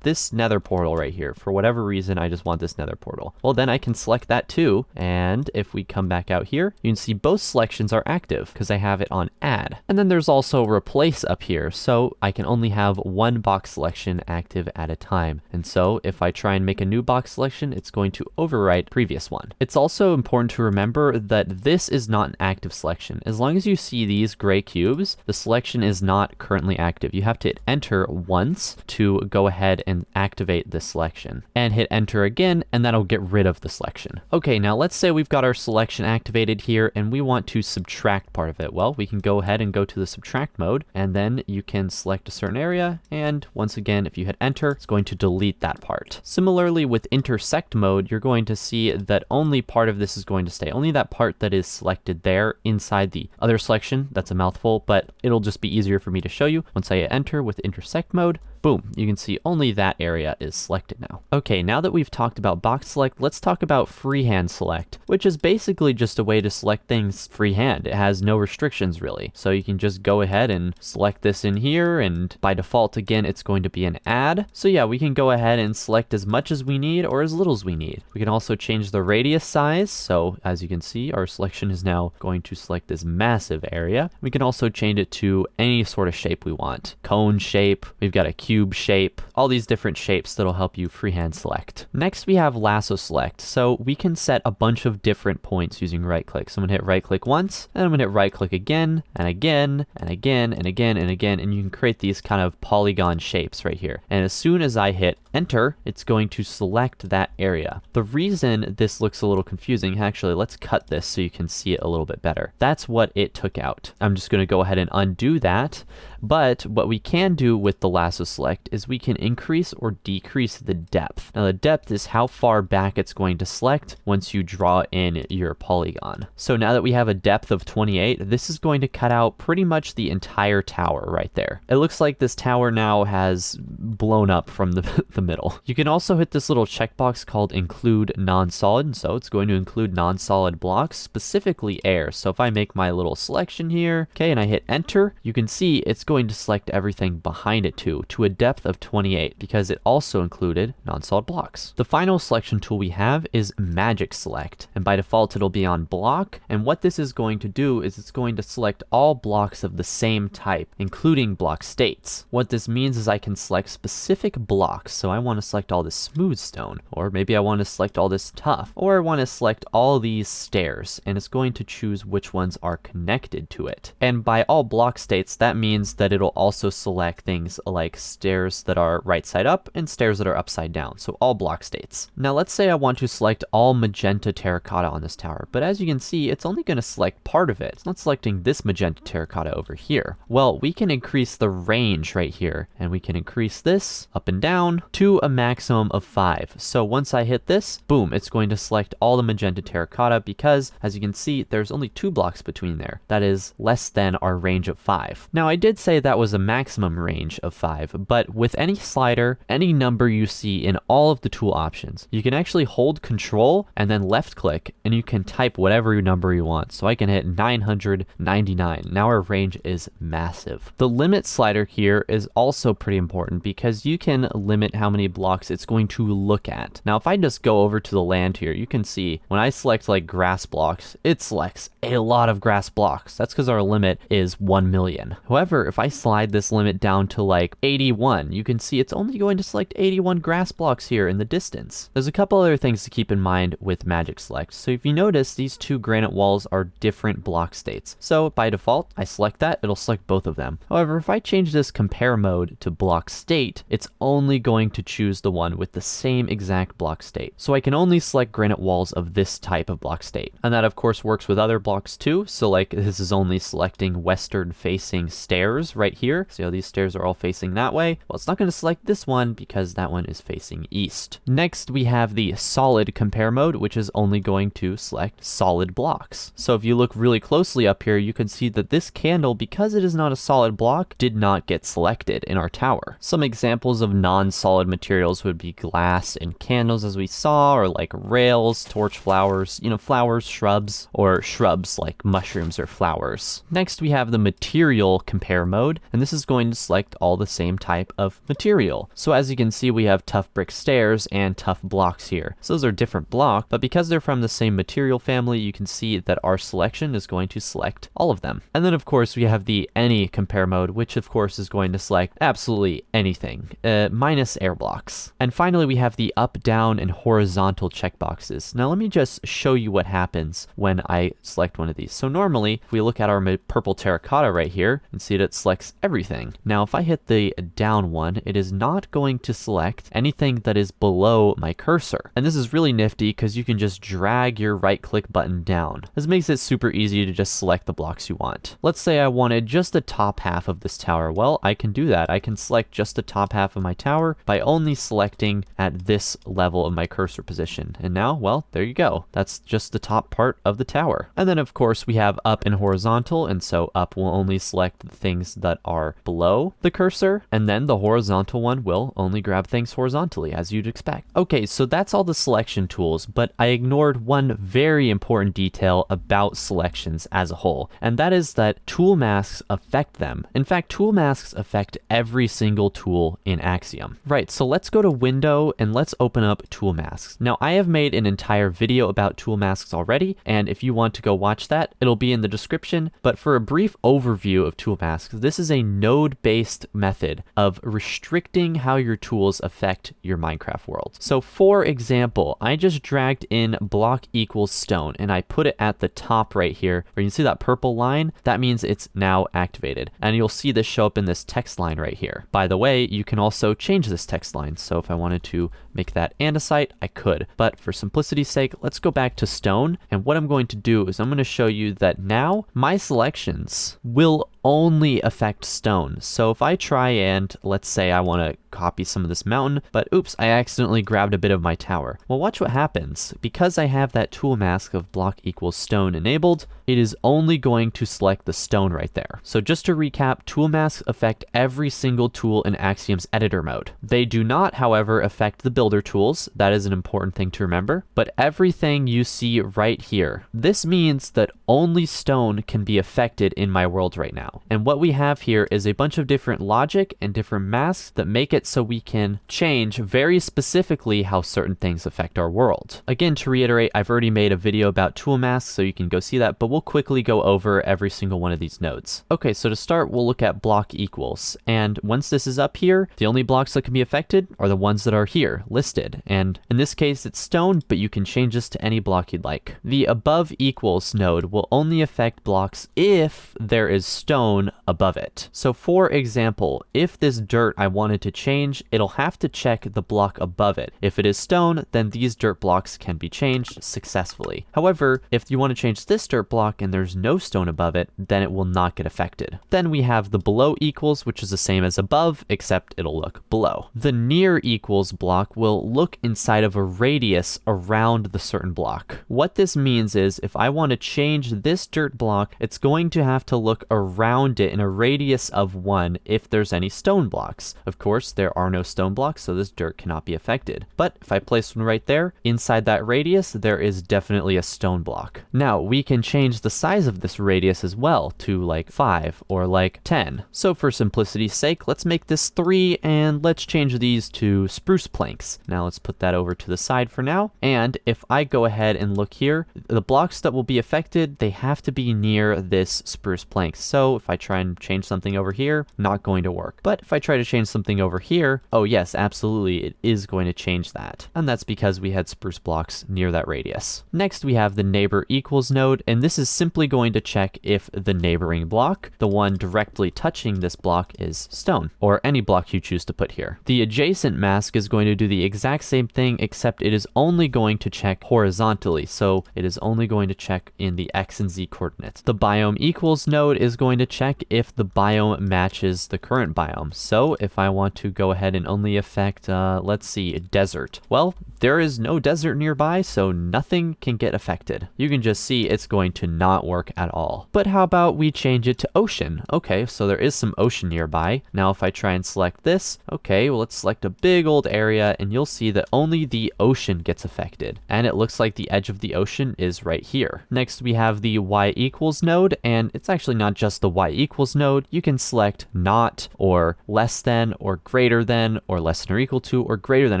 this nether portal right here. For whatever reason, I just want this nether portal. Well, then I can select that too, and if we come back out here, you can see both selections are active because I have it on add. And then there's also replace up here, so I can only have one box selection active at a time. And so if I try and make a new box selection, it's going to overwrite previous one. It's also important to remember that this is not an active selection. As long as you see these gray cubes, the selection is not currently active. You have to hit enter once to go ahead and activate this selection, and hit enter again, and that'll get rid of the selection. Okay, now let's say we've got our selection activated here and we want to subtract part of it. Well, we can go ahead and go to the subtract mode, and then you can select a a certain area, and once again, if you hit enter, it's going to delete that part. Similarly, with intersect mode, you're going to see that only part of this is going to stay, only that part that is selected there inside the other selection. That's a mouthful, but it'll just be easier for me to show you. Once I hit enter with intersect mode, boom, you can see only that area is selected now. Okay, now that we've talked about box select, let's talk about freehand select, which is basically just a way to select things freehand. It has no restrictions really. So you can just go ahead and select this in here, and by default, again, it's going to be an add. So yeah, we can go ahead and select as much as we need or as little as we need. We can also change the radius size. So as you can see, our selection is now going to select this massive area. We can also change it to any sort of shape we want. Cone shape, we've got a cube shape, all these different shapes that'll help you freehand select. Next, we have Lasso Select. So we can set a bunch of different points using right click. So I'm gonna hit right click once, and I'm gonna hit right click again, and again, and again, and again, and again, and you can create these kind of polygon shapes right here. And as soon as I hit enter, it's going to select that area. The reason this looks a little confusing, actually, let's cut this so you can see it a little bit better. That's what it took out. I'm just gonna go ahead and undo that. But what we can do with the Lasso Select is we can increase or decrease the depth. Now the depth is how far back it's going to select once you draw in your polygon. So now that we have a depth of 28, this is going to cut out pretty much the entire tower right there. It looks like this tower now has blown up from the middle. You can also hit this little checkbox called include non-solid. So it's going to include non-solid blocks, specifically air. So if I make my little selection here, okay, and I hit enter, you can see it's going to select everything behind it too, to a depth of 28, because it also included non-solid blocks. The final selection tool we have is Magic Select, and by default it'll be on block, and what this is going to do is it's going to select all blocks of the same type, including block states. What this means is I can select specific blocks, so I want to select all this smooth stone, or maybe I want to select all this tough, or I want to select all these stairs, and it's going to choose which ones are connected to it. And by all block states, that means that it'll also select things like stairs that are right side up and stairs that are upside down. So all block states. Now let's say I want to select all magenta terracotta on this tower, but as you can see, it's only going to select part of it. It's not selecting this magenta terracotta over here. Well, we can increase the range right here, and we can increase this up and down to a maximum of 5. So once I hit this, boom, it's going to select all the magenta terracotta, because as you can see, there's only 2 blocks between there. That is less than our range of 5. Now I did say that was a maximum range of 5, but with any slider, any number you see in all of the tool options, you can actually hold Control and then left click, and you can type whatever number you want. So I can hit 999. Now our range is massive. The limit slider here is also pretty important, because you can limit how many blocks it's going to look at. Now if I just go over to the land here, you can see when I select like grass blocks, it selects a lot of grass blocks. That's because our limit is 1 million. However, if I slide this limit down to like 81, you can see it's only going to select 81 grass blocks here in the distance. There's a couple other things to keep in mind with Magic Select. So if you notice, these 2 granite walls are different block states. So by default, I select that, it'll select both of them. However, if I change this compare mode to block state, it's only going to choose the one with the same exact block state. So I can only select granite walls of this type of block state. And that of course works with other blocks too. So like this is only selecting western facing stairs right here. See how these stairs are all facing that way? Well, it's not going to select this one because that one is facing east. Next, we have the solid compare mode, which is only going to select solid blocks. So if you look really closely up here, you can see that this candle, because it is not a solid block, did not get selected in our tower. Some examples of non-solid materials would be glass and candles, as we saw, or like rails, torch flowers, flowers, shrubs, or shrubs like mushrooms or flowers. Next, we have the material compare mode, and this is going to select all the same type of material. So as you can see, we have tough brick stairs and tough blocks here. So those are different blocks, but because they're from the same material family, you can see that our selection is going to select all of them. And then of course we have the any compare mode, which of course is going to select absolutely anything, minus air blocks. And finally, we have the up, down, and horizontal checkboxes. Now let me just show you what happens when I select one of these. So normally, if we look at our purple terracotta right here, and see that it selects everything. Now if I hit the down one, it is not going to select anything that is below my cursor. And this is really nifty because you can just drag your right click button down. This makes it super easy to just select the blocks you want. Let's say I wanted just the top half of this tower. Well, I can do that. I can select just the top half of my tower by only selecting at this level of my cursor position. And now, well, there you go. That's just the top part of the tower. And then of course we have up and horizontal, and so up will only select the things that are below the cursor, and then the horizontal one will only grab things horizontally, as you'd expect. Okay, so that's all the selection tools, but I ignored one very important detail about selections as a whole, and that is that tool masks affect them. In fact, tool masks affect every single tool in Axiom. Right, so let's go to Window and let's open up tool masks. Now, I have made an entire video about tool masks already, and if you want to go watch that, it'll be in the description. But for a brief overview of tool masks, this is a node-based method of restricting how your tools affect your Minecraft world. So for example, I just dragged in block equals stone and I put it at the top right here where you can see that purple line. That means it's now activated, and you'll see this show up in this text line right here. By the way, you can also change this text line. So if I wanted to make that andesite, I could, but for simplicity's sake, let's go back to stone. And what I'm going to do is I'm going to show you that now my selections will only affect stone. So if I try and let's say I want to copy some of this mountain, but oops, I accidentally grabbed a bit of my tower. Well, watch what happens. Because I have that tool mask of block equals stone enabled, it is only going to select the stone right there. So just to recap, tool masks affect every single tool in Axiom's editor mode. They do not, however, affect the builder tools. That is an important thing to remember, but everything you see right here. This means that only stone can be affected in my world right now. And what we have here is a bunch of different logic and different masks that make it so we can change very specifically how certain things affect our world. Again, to reiterate, I've already made a video about tool masks, so you can go see that, but we'll quickly go over every single one of these nodes. Okay, so to start, we'll look at block equals. And once this is up here, the only blocks that can be affected are the ones that are here listed. And in this case, it's stone, but you can change this to any block you'd like. The above equals node will only affect blocks if there is stone above it. So for example, if this dirt I wanted to change, it'll have to check the block above it. If it is stone, then these dirt blocks can be changed successfully. However, if you want to change this dirt block and there's no stone above it, then it will not get affected. Then we have the below equals, which is the same as above, except it'll look below. The near equals block will look inside of a radius around the certain block. What this means is if I want to change this dirt block, it's going to have to look around it in a radius of 1 if there's any stone blocks. Of course, there are no stone blocks, so this dirt cannot be affected. But if I place one right there, inside that radius, there is definitely a stone block. Now, we can change the size of this radius as well to like 5 or like 10. So for simplicity's sake, let's make this 3 and let's change these to spruce planks. Now let's put that over to the side for now. And if I go ahead and look here, the blocks that will be affected, they have to be near this spruce plank. So if I try and change something over here, not going to work. But if I try to change something over here, oh yes, absolutely, it is going to change that. And that's because we had spruce blocks near that radius. Next, we have the neighbor equals node, and this is simply going to check if the neighboring block, the one directly touching this block, is stone, or any block you choose to put here. The adjacent mask is going to do the exact same thing, except it is only going to check horizontally, so it is only going to check in the X and Z coordinates. The biome equals node is going to check if the biome matches the current biome. So if I want to go ahead and only affect, let's see, desert. Well, there is no desert nearby, so nothing can get affected. You can just see it's going to not work at all. But how about we change it to ocean? Okay, so there is some ocean nearby. Now if I try and select this, okay, well let's select a big old area and you'll see that only the ocean gets affected. And it looks like the edge of the ocean is right here. Next we have the y equals node, and it's actually not just the y equals node. You can select not or less than or greater greater than or less than or equal to or greater than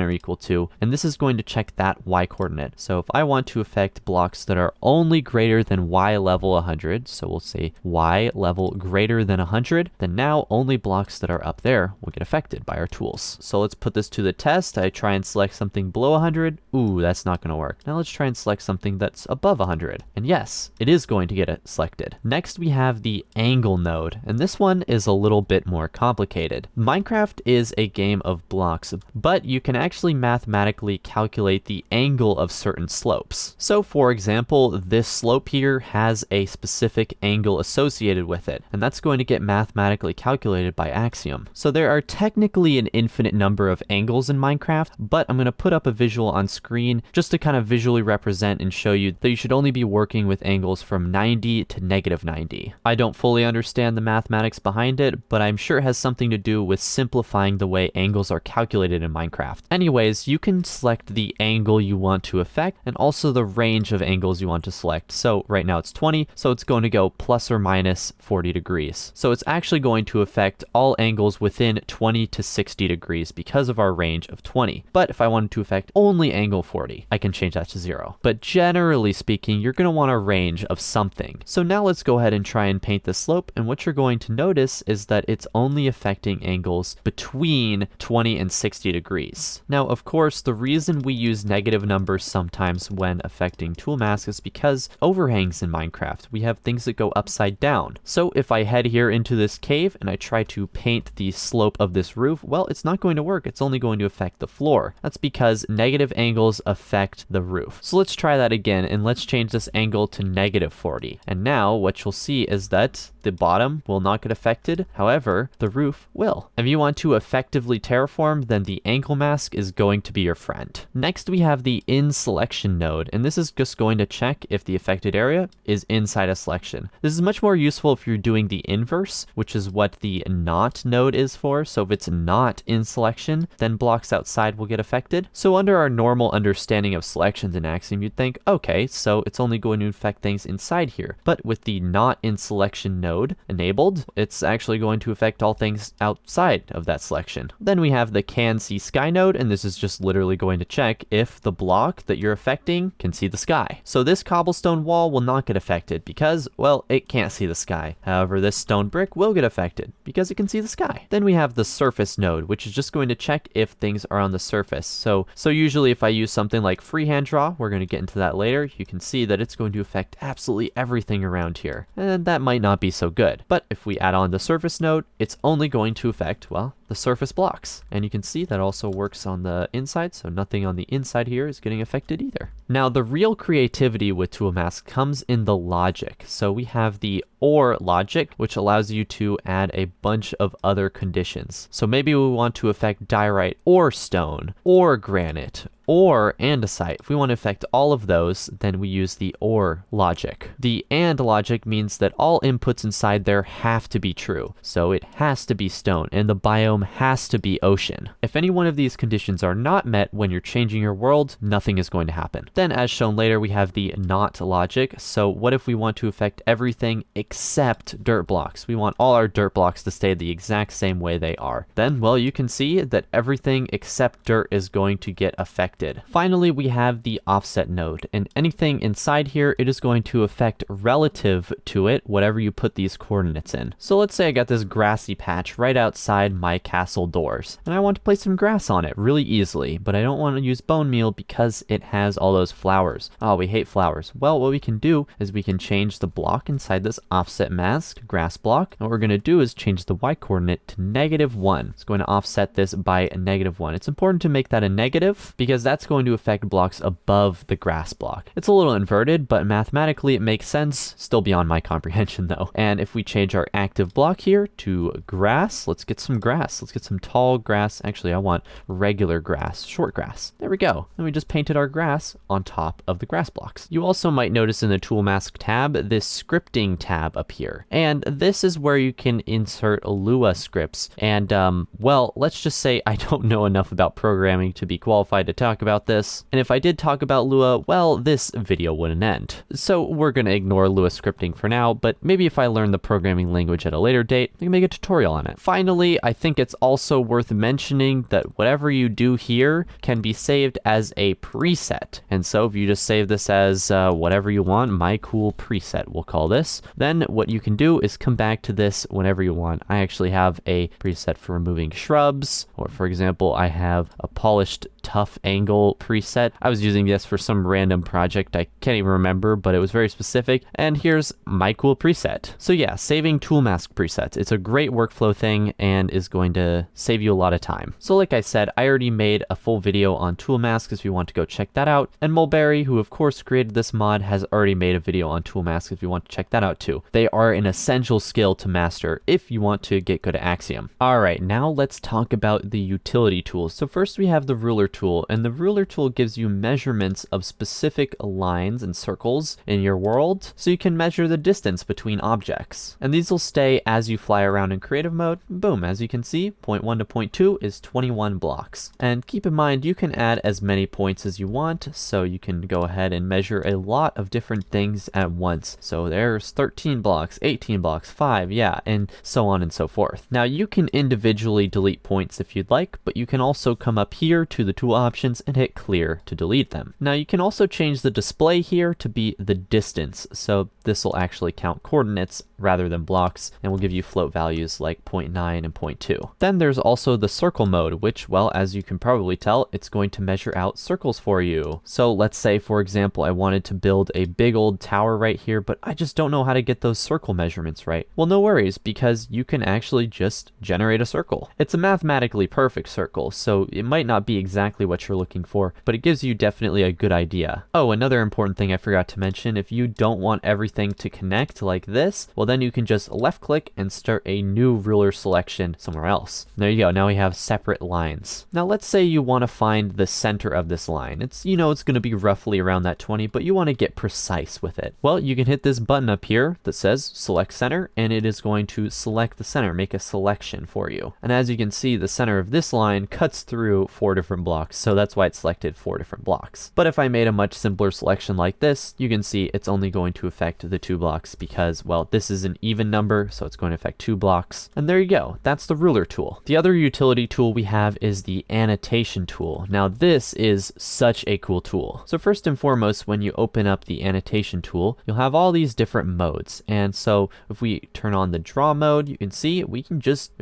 or equal to, and this is going to check that y coordinate. So if I want to affect blocks that are only greater than y level 100, so we'll say y level greater than 100, then now only blocks that are up there will get affected by our tools. So let's put this to the test. I try and select something below 100. Ooh, that's not going to work. Now let's try and select something that's above 100. And yes, it is going to get it selected. Next, we have the angle node, and this one is a little bit more complicated. Minecraft is a game of blocks, but you can actually mathematically calculate the angle of certain slopes. So for example, this slope here has a specific angle associated with it, and that's going to get mathematically calculated by Axiom. So there are technically an infinite number of angles in Minecraft, but I'm going to put up a visual on screen just to kind of visually represent and show you that you should only be working with angles from 90 to -90. I don't fully understand the mathematics behind it, but I'm sure it has something to do with simplifying the way angles are calculated in Minecraft. Anyways, you can select the angle you want to affect and also the range of angles you want to select. So right now it's 20, so it's going to go plus or minus 40 degrees. So it's actually going to affect all angles within 20 to 60 degrees because of our range of 20. But if I wanted to affect only angle 40, I can change that to 0. But generally speaking, you're going to want a range of something. So now let's go ahead and try and paint the slope, and what you're going to notice is that it's only affecting angles between 20 and 60 degrees. Now, of course, the reason we use negative numbers sometimes when affecting tool masks is because overhangs in Minecraft, we have things that go upside down. So if I head here into this cave and I try to paint the slope of this roof, well, it's not going to work. It's only going to affect the floor. That's because negative angles affect the roof. So let's try that again, and let's change this angle to -40. And now what you'll see is that the bottom will not get affected. However, the roof will. If you want to effectively terraform, then the angle mask is going to be your friend. Next, we have the in selection node, and this is just going to check if the affected area is inside a selection. This is much more useful if you're doing the inverse, which is what the not node is for. So if it's not in selection, then blocks outside will get affected. So under our normal understanding of selections in Axiom, you'd think, okay, so it's only going to affect things inside here. But with the not in selection node enabled, it's actually going to affect all things outside of that selection. Then we have the can see sky node, and this is just literally going to check if the block that you're affecting can see the sky. So this cobblestone wall will not get affected because, well, it can't see the sky. However, this stone brick will get affected because it can see the sky. Then we have the surface node, which is just going to check if things are on the surface. So usually if I use something like Freehand Draw, we're going to get into that later, you can see that it's going to affect absolutely everything around here. And that might not be so good. But if we add on the surface node, it's only going to affect, well, the surface blocks. And you can see that also works on the inside, so nothing on the inside here is getting affected either. Now, the real creativity with tool masks comes in the logic. So we have the OR logic, which allows you to add a bunch of other conditions. So maybe we want to affect diorite or stone or granite or andesite. If we want to affect all of those, then we use the OR logic. The AND logic means that all inputs inside there have to be true. So it has to be stone and the biome has to be ocean. If any one of these conditions are not met when you're changing your world, nothing is going to happen. Then as shown later, we have the NOT logic. So what if we want to affect everything except dirt blocks? We want all our dirt blocks to stay the exact same way they are. Then, well, you can see that everything except dirt is going to get affected. Finally, we have the offset node, and anything inside here, it is going to affect relative to it, whatever you put these coordinates in. So let's say I got this grassy patch right outside my castle doors, and I want to place some grass on it really easily, but I don't want to use bone meal because it has all those flowers. Oh, we hate flowers. Well, what we can do is we can change the block inside this offset mask, grass block, and what we're going to do is change the y coordinate to -1. It's going to offset this by a -1. It's important to make that a negative because that's going to affect blocks above the grass block. It's a little inverted, but mathematically it makes sense, still beyond my comprehension though. And if we change our active block here to grass, let's get some grass. Let's get some tall grass. Actually, I want regular grass, short grass. There we go. And we just painted our grass on top of the grass blocks. You also might notice in the tool mask tab, this scripting tab up here. And this is where you can insert Lua scripts. And well, let's just say I don't know enough about programming to be qualified to talk talk about this. And if I did talk about Lua, well, this video wouldn't end. So we're going to ignore Lua scripting for now, but maybe if I learn the programming language at a later date, I can make a tutorial on it. Finally, I think it's also worth mentioning that whatever you do here can be saved as a preset. And so if you just save this as whatever you want, my cool preset, we'll call this, then what you can do is come back to this whenever you want. I actually have a preset for removing shrubs, or for example, I have a polished tough angle preset. I was using this for some random project. I can't even remember, but it was very specific. And here's my cool preset. So yeah, saving tool mask presets. It's a great workflow thing and is going to save you a lot of time. So like I said, I already made a full video on tool masks if you want to go check that out. And Moulberry, who of course created this mod, has already made a video on tool masks if you want to check that out too. They are an essential skill to master if you want to get good at Axiom. All right, now let's talk about the utility tools. So first we have the ruler tool, and the ruler tool gives you measurements of specific lines and circles in your world, so you can measure the distance between objects. And these will stay as you fly around in creative mode. Boom, as you can see, point 1 to point 2 is 21 blocks. And keep in mind, you can add as many points as you want, so you can go ahead and measure a lot of different things at once. So there's 13 blocks, 18 blocks, 5, yeah, and so on and so forth. Now you can individually delete points if you'd like, but you can also come up here to the tool options and hit clear to delete them. Now you can also change the display here to be the distance, so this will actually count coordinates rather than blocks, and will give you float values like 0.9 and 0.2. Then there's also the circle mode, which, well, as you can probably tell, it's going to measure out circles for you. So let's say, for example, I wanted to build a big old tower right here, but I just don't know how to get those circle measurements right. Well, no worries, because you can actually just generate a circle. It's a mathematically perfect circle, so it might not be exactly what you're looking for, but it gives you definitely a good idea. Oh, another important thing I forgot to mention, if you don't want everything to connect like this, well then you can just left click and start a new ruler selection somewhere else. There you go, now we have separate lines. Now let's say you want to find the center of this line. It's, you know, it's going to be roughly around that 20, but you want to get precise with it. Well, you can hit this button up here that says select center, and it is going to select the center, make a selection for you. And as you can see, the center of this line cuts through 4 different blocks, so that's why it selected 4 different blocks. But if I made a much simpler selection like this, you can see it's only going to affect the 2 blocks because, well, this is an even number, so it's going to affect 2 blocks. And there you go, that's the ruler tool. The other utility tool we have is the annotation tool. Now this is such a cool tool. So first and foremost, when you open up the annotation tool, you'll have all these different modes. And so if we turn on the draw mode, you can see we can just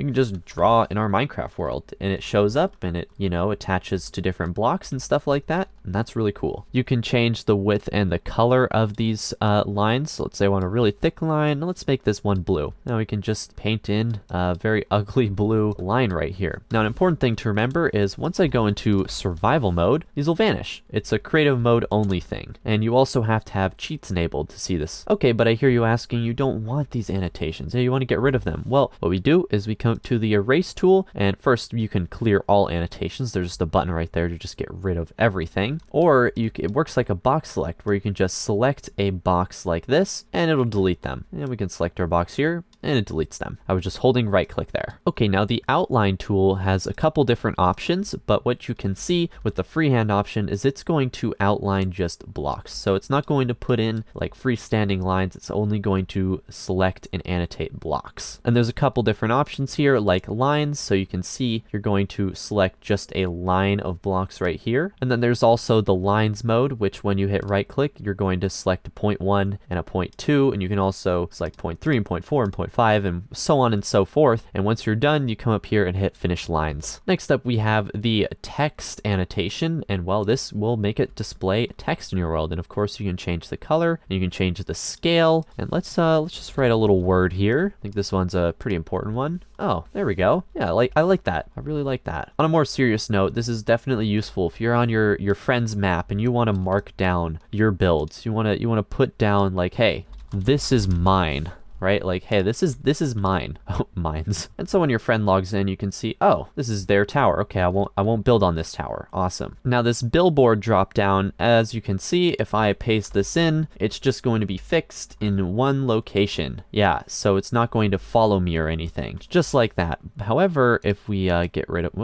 draw in our Minecraft world, and it shows up and it, you know, attaches to different blocks and stuff like that. And that's really cool. You can change the width and the color of these lines. So let's say I want a really thick line. Let's make this one blue. Now we can just paint in a very ugly blue line right here. Now an important thing to remember is once I go into survival mode, these will vanish. It's a creative mode only thing. And you also have to have cheats enabled to see this. Okay, but I hear you asking, you don't want these annotations. Hey, you want to get rid of them. Well, what we do is we come to the erase tool, and first you can clear all annotations. There's just a button right there to just get rid of everything. Or it works like a box select, where you can just select a box like this and it'll delete them. And we can select our box here and it deletes them. I was just holding right click there. Okay, now the outline tool has a couple different options, but what you can see with the freehand option is it's going to outline just blocks. So it's not going to put in like freestanding lines, it's only going to select and annotate blocks. And there's a couple different options here like lines, so you can see you're going to select just a line of blocks right here. And then there's also the lines mode, which when you hit right click, you're going to select a 0.1 and a 0.2, and you can also select 0.3 and 0.4 and 0.5 and so on and so forth. And once you're done, you come up here and hit finish lines. Next up, we have the text annotation, and well, this will make it display text in your world. And of course, you can change the color and you can change the scale. And let's just write a little word here. I think this one's a pretty important one. Oh, there we go. Yeah, I like that. I really like that. On a more serious note, this is definitely useful if you're on your friend's map and you want to mark down your builds. You want to put down like, hey, this is mine. right? Like, hey, this is mine. Oh, mines. And so when your friend logs in, you can see, oh, this is their tower. Okay, I won't build on this tower. Awesome. Now this billboard drop down, as you can see, if I paste this in, it's just going to be fixed in one location. Yeah, so it's not going to follow me or anything, just like that. However, if we get rid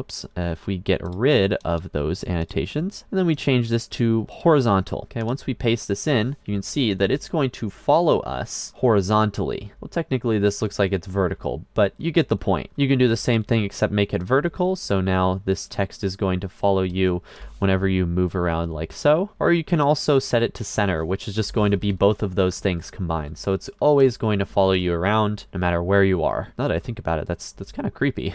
of those annotations, and then we change this to horizontal. Okay, once we paste this in, you can see that it's going to follow us horizontally. Well, technically this looks like it's vertical, but you get the point. You can do the same thing except make it vertical, so now this text is going to follow you whenever you move around like so. Or you can also set it to center, which is just going to be both of those things combined. So it's always going to follow you around no matter where you are. Now that I think about it, that's kind of creepy.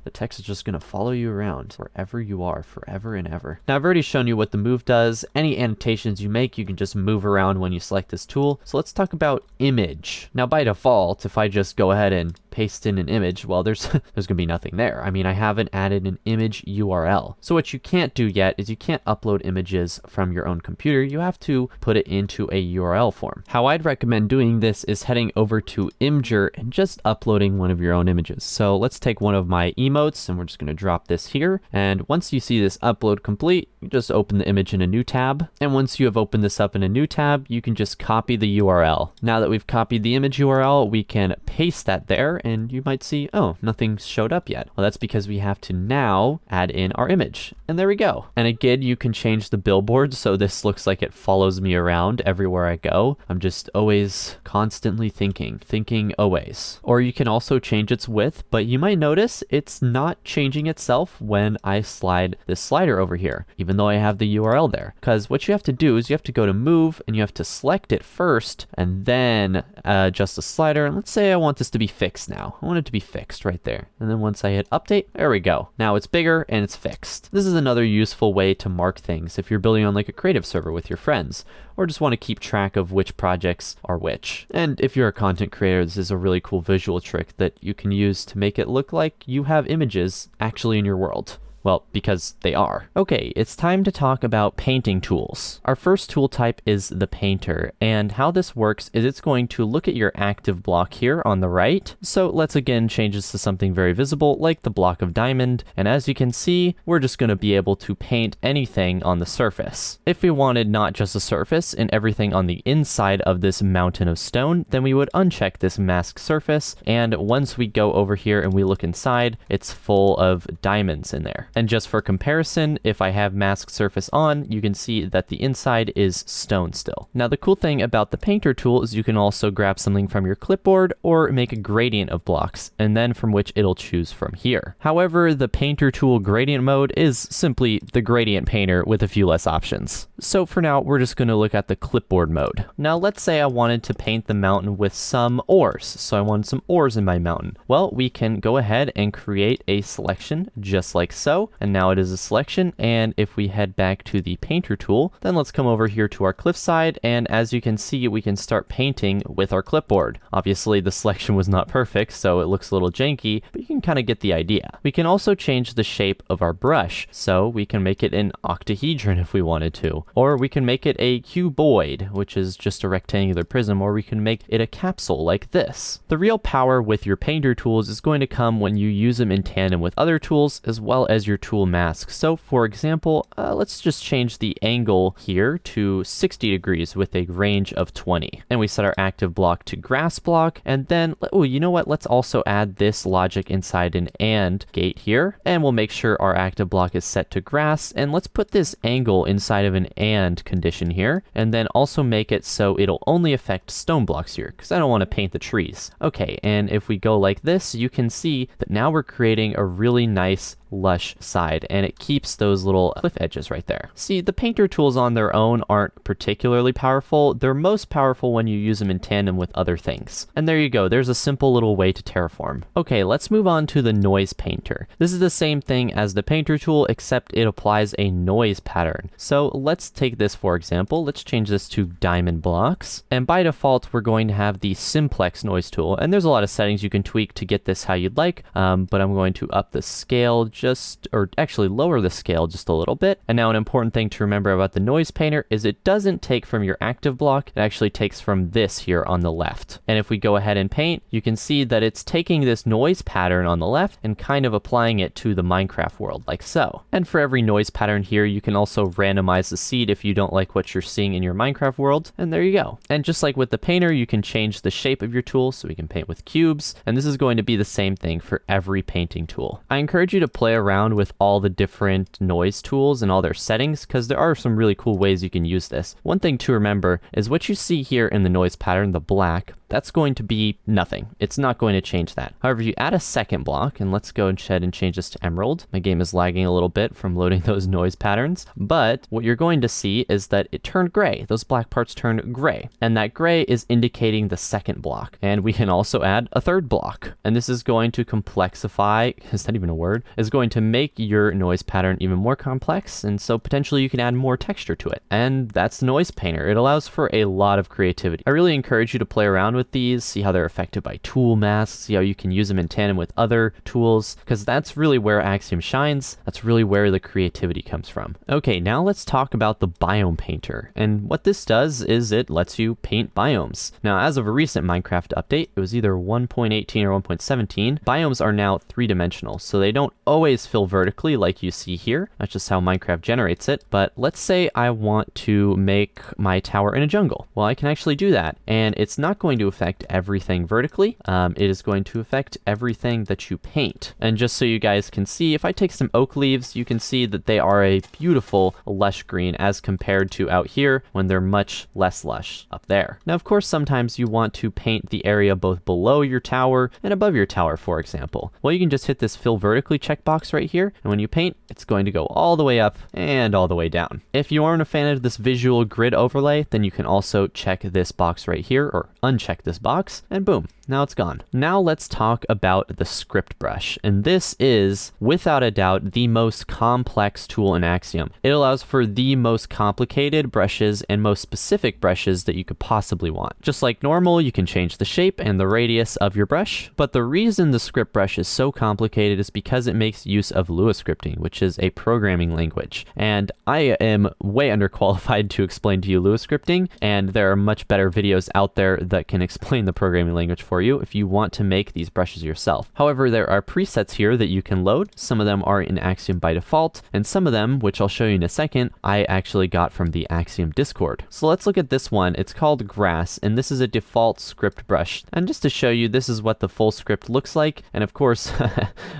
The text is just going to follow you around wherever you are forever and ever. Now I've already shown you what the move does. Any annotations you make, you can just move around when you select this tool. So let's talk about image. Now by default, if I just go ahead and paste in an image, well, there's gonna be nothing there. I mean, I haven't added an image URL. So what you can't do yet is you can't upload images from your own computer. You have to put it into a URL form. How I'd recommend doing this is heading over to Imgur and just uploading one of your own images. So let's take one of my emotes and we're just gonna drop this here. And once you see this upload complete, you just open the image in a new tab. And once you have opened this up in a new tab, you can just copy the URL. Now that we've copied the image URL, we can paste that there and you might see, oh, nothing showed up yet. Well, that's because we have to now add in our image. And there we go. And again, you can change the billboard so this looks like it follows me around everywhere I go. I'm just always constantly thinking always. Or you can also change its width, but you might notice it's not changing itself when I slide this slider over here, even though I have the URL there. Because what you have to do is you have to go to move and you have to select it first and then adjust the slider. And let's say I want this to be fixed now. I want it to be fixed right there. And then once I hit update, there we go. Now it's bigger and it's fixed. This is another useful way to mark things if you're building on like a creative server with your friends, or just want to keep track of which projects are which. And if you're a content creator, this is a really cool visual trick that you can use to make it look like you have images actually in your world. Well, because they are. Okay, it's time to talk about painting tools. Our first tool type is the painter, and how this works is it's going to look at your active block here on the right. So let's again change this to something very visible, like the block of diamond. And as you can see, we're just going to be able to paint anything on the surface. If we wanted not just a surface and everything on the inside of this mountain of stone, then we would uncheck this mask surface. And once we go over here and we look inside, it's full of diamonds in there. And just for comparison, if I have mask surface on, you can see that the inside is stone still. Now the cool thing about the painter tool is you can also grab something from your clipboard or make a gradient of blocks, and then from which it'll choose from here. However, the painter tool gradient mode is simply the gradient painter with a few less options. So for now, we're just going to look at the clipboard mode. Now let's say I wanted to paint the mountain with some ores. So I wanted some ores in my mountain. Well, we can go ahead and create a selection just like so. And now it is a selection. And if we head back to the painter tool, then let's come over here to our cliffside. And as you can see, we can start painting with our clipboard. Obviously the selection was not perfect, so it looks a little janky, but you can kind of get the idea. We can also change the shape of our brush. So we can make it an octahedron if we wanted to, or we can make it a cuboid, which is just a rectangular prism, or we can make it a capsule like this. The real power with your painter tools is going to come when you use them in tandem with other tools, as well as your tool masks. So for example, let's just change the angle here to 60 degrees with a range of 20. And we set our active block to grass block. And then, oh, you know what? Let's also add this logic inside an and gate here. And we'll make sure our active block is set to grass. And let's put this angle inside of an and condition here. And then also make it so it'll only affect stone blocks here, because I don't want to paint the trees. Okay, and if we go like this, you can see that now we're creating a really nice lush side, and it keeps those little cliff edges right there. See, the painter tools on their own aren't particularly powerful. They're most powerful when you use them in tandem with other things. And there you go, there's a simple little way to terraform. Okay, let's move on to the noise painter. This is the same thing as the painter tool, except it applies a noise pattern. So let's take this for example. Let's change this to diamond blocks. And by default, we're going to have the simplex noise tool. And there's a lot of settings you can tweak to get this how you'd like, but I'm going to up the scale just, or actually lower the scale just a little bit. And now an important thing to remember about the Noise Painter is it doesn't take from your active block, it actually takes from this here on the left. And if we go ahead and paint, you can see that it's taking this noise pattern on the left and kind of applying it to the Minecraft world like so. And for every noise pattern here, you can also randomize the seed if you don't like what you're seeing in your Minecraft world, and there you go. And just like with the painter, you can change the shape of your tool, so we can paint with cubes, and this is going to be the same thing for every painting tool. I encourage you to play around with all the different noise tools and all their settings, because there are some really cool ways you can use this. One thing to remember is what you see here in the noise pattern, the black, that's going to be nothing. It's not going to change that. However, you add a second block, and let's go ahead and change this to emerald. My game is lagging a little bit from loading those noise patterns, but what you're going to see is that it turned gray. Those black parts turned gray, and that gray is indicating the second block. And we can also add a third block, and this is going to complexify, is that even a word? Is going to make your noise pattern even more complex, and so potentially you can add more texture to it. And that's the Noise Painter. It allows for a lot of creativity. I really encourage you to play around with these, see how they're affected by tool masks, see how you can use them in tandem with other tools, because that's really where Axiom shines. That's really where the creativity comes from. Okay, now let's talk about the Biome Painter. And what this does is it lets you paint biomes. Now, as of a recent Minecraft update, it was either 1.18 or 1.17, biomes are now three-dimensional, so they don't always fill vertically like you see here. That's just how Minecraft generates it. But let's say I want to make my tower in a jungle. Well, I can actually do that, and it's not going to affect everything vertically. It is going to affect everything that you paint. And just so you guys can see, if I take some oak leaves, you can see that they are a beautiful lush green as compared to out here when they're much less lush up there. Now, of course, sometimes you want to paint the area both below your tower and above your tower, for example. Well, you can just hit this fill vertically checkbox right here, and when you paint, it's going to go all the way up and all the way down. If you aren't a fan of this visual grid overlay, then you can also check this box right here, or uncheck this box, and boom, now it's gone. Now let's talk about the script brush, and this is without a doubt the most complex tool in Axiom. It allows for the most complicated brushes and most specific brushes that you could possibly want. Just like normal, you can change the shape and the radius of your brush, but the reason the script brush is so complicated is because it makes use of Lua scripting, which is a programming language. And I am way underqualified to explain to you Lua scripting, and there are much better videos out there that can explain the programming language for you if you want to make these brushes yourself. However, there are presets here that you can load. Some of them are in Axiom by default, and some of them, which I'll show you in a second, I actually got from the Axiom Discord. So let's look at this one. It's called Grass, and this is a default script brush. And just to show you, this is what the full script looks like. And of course,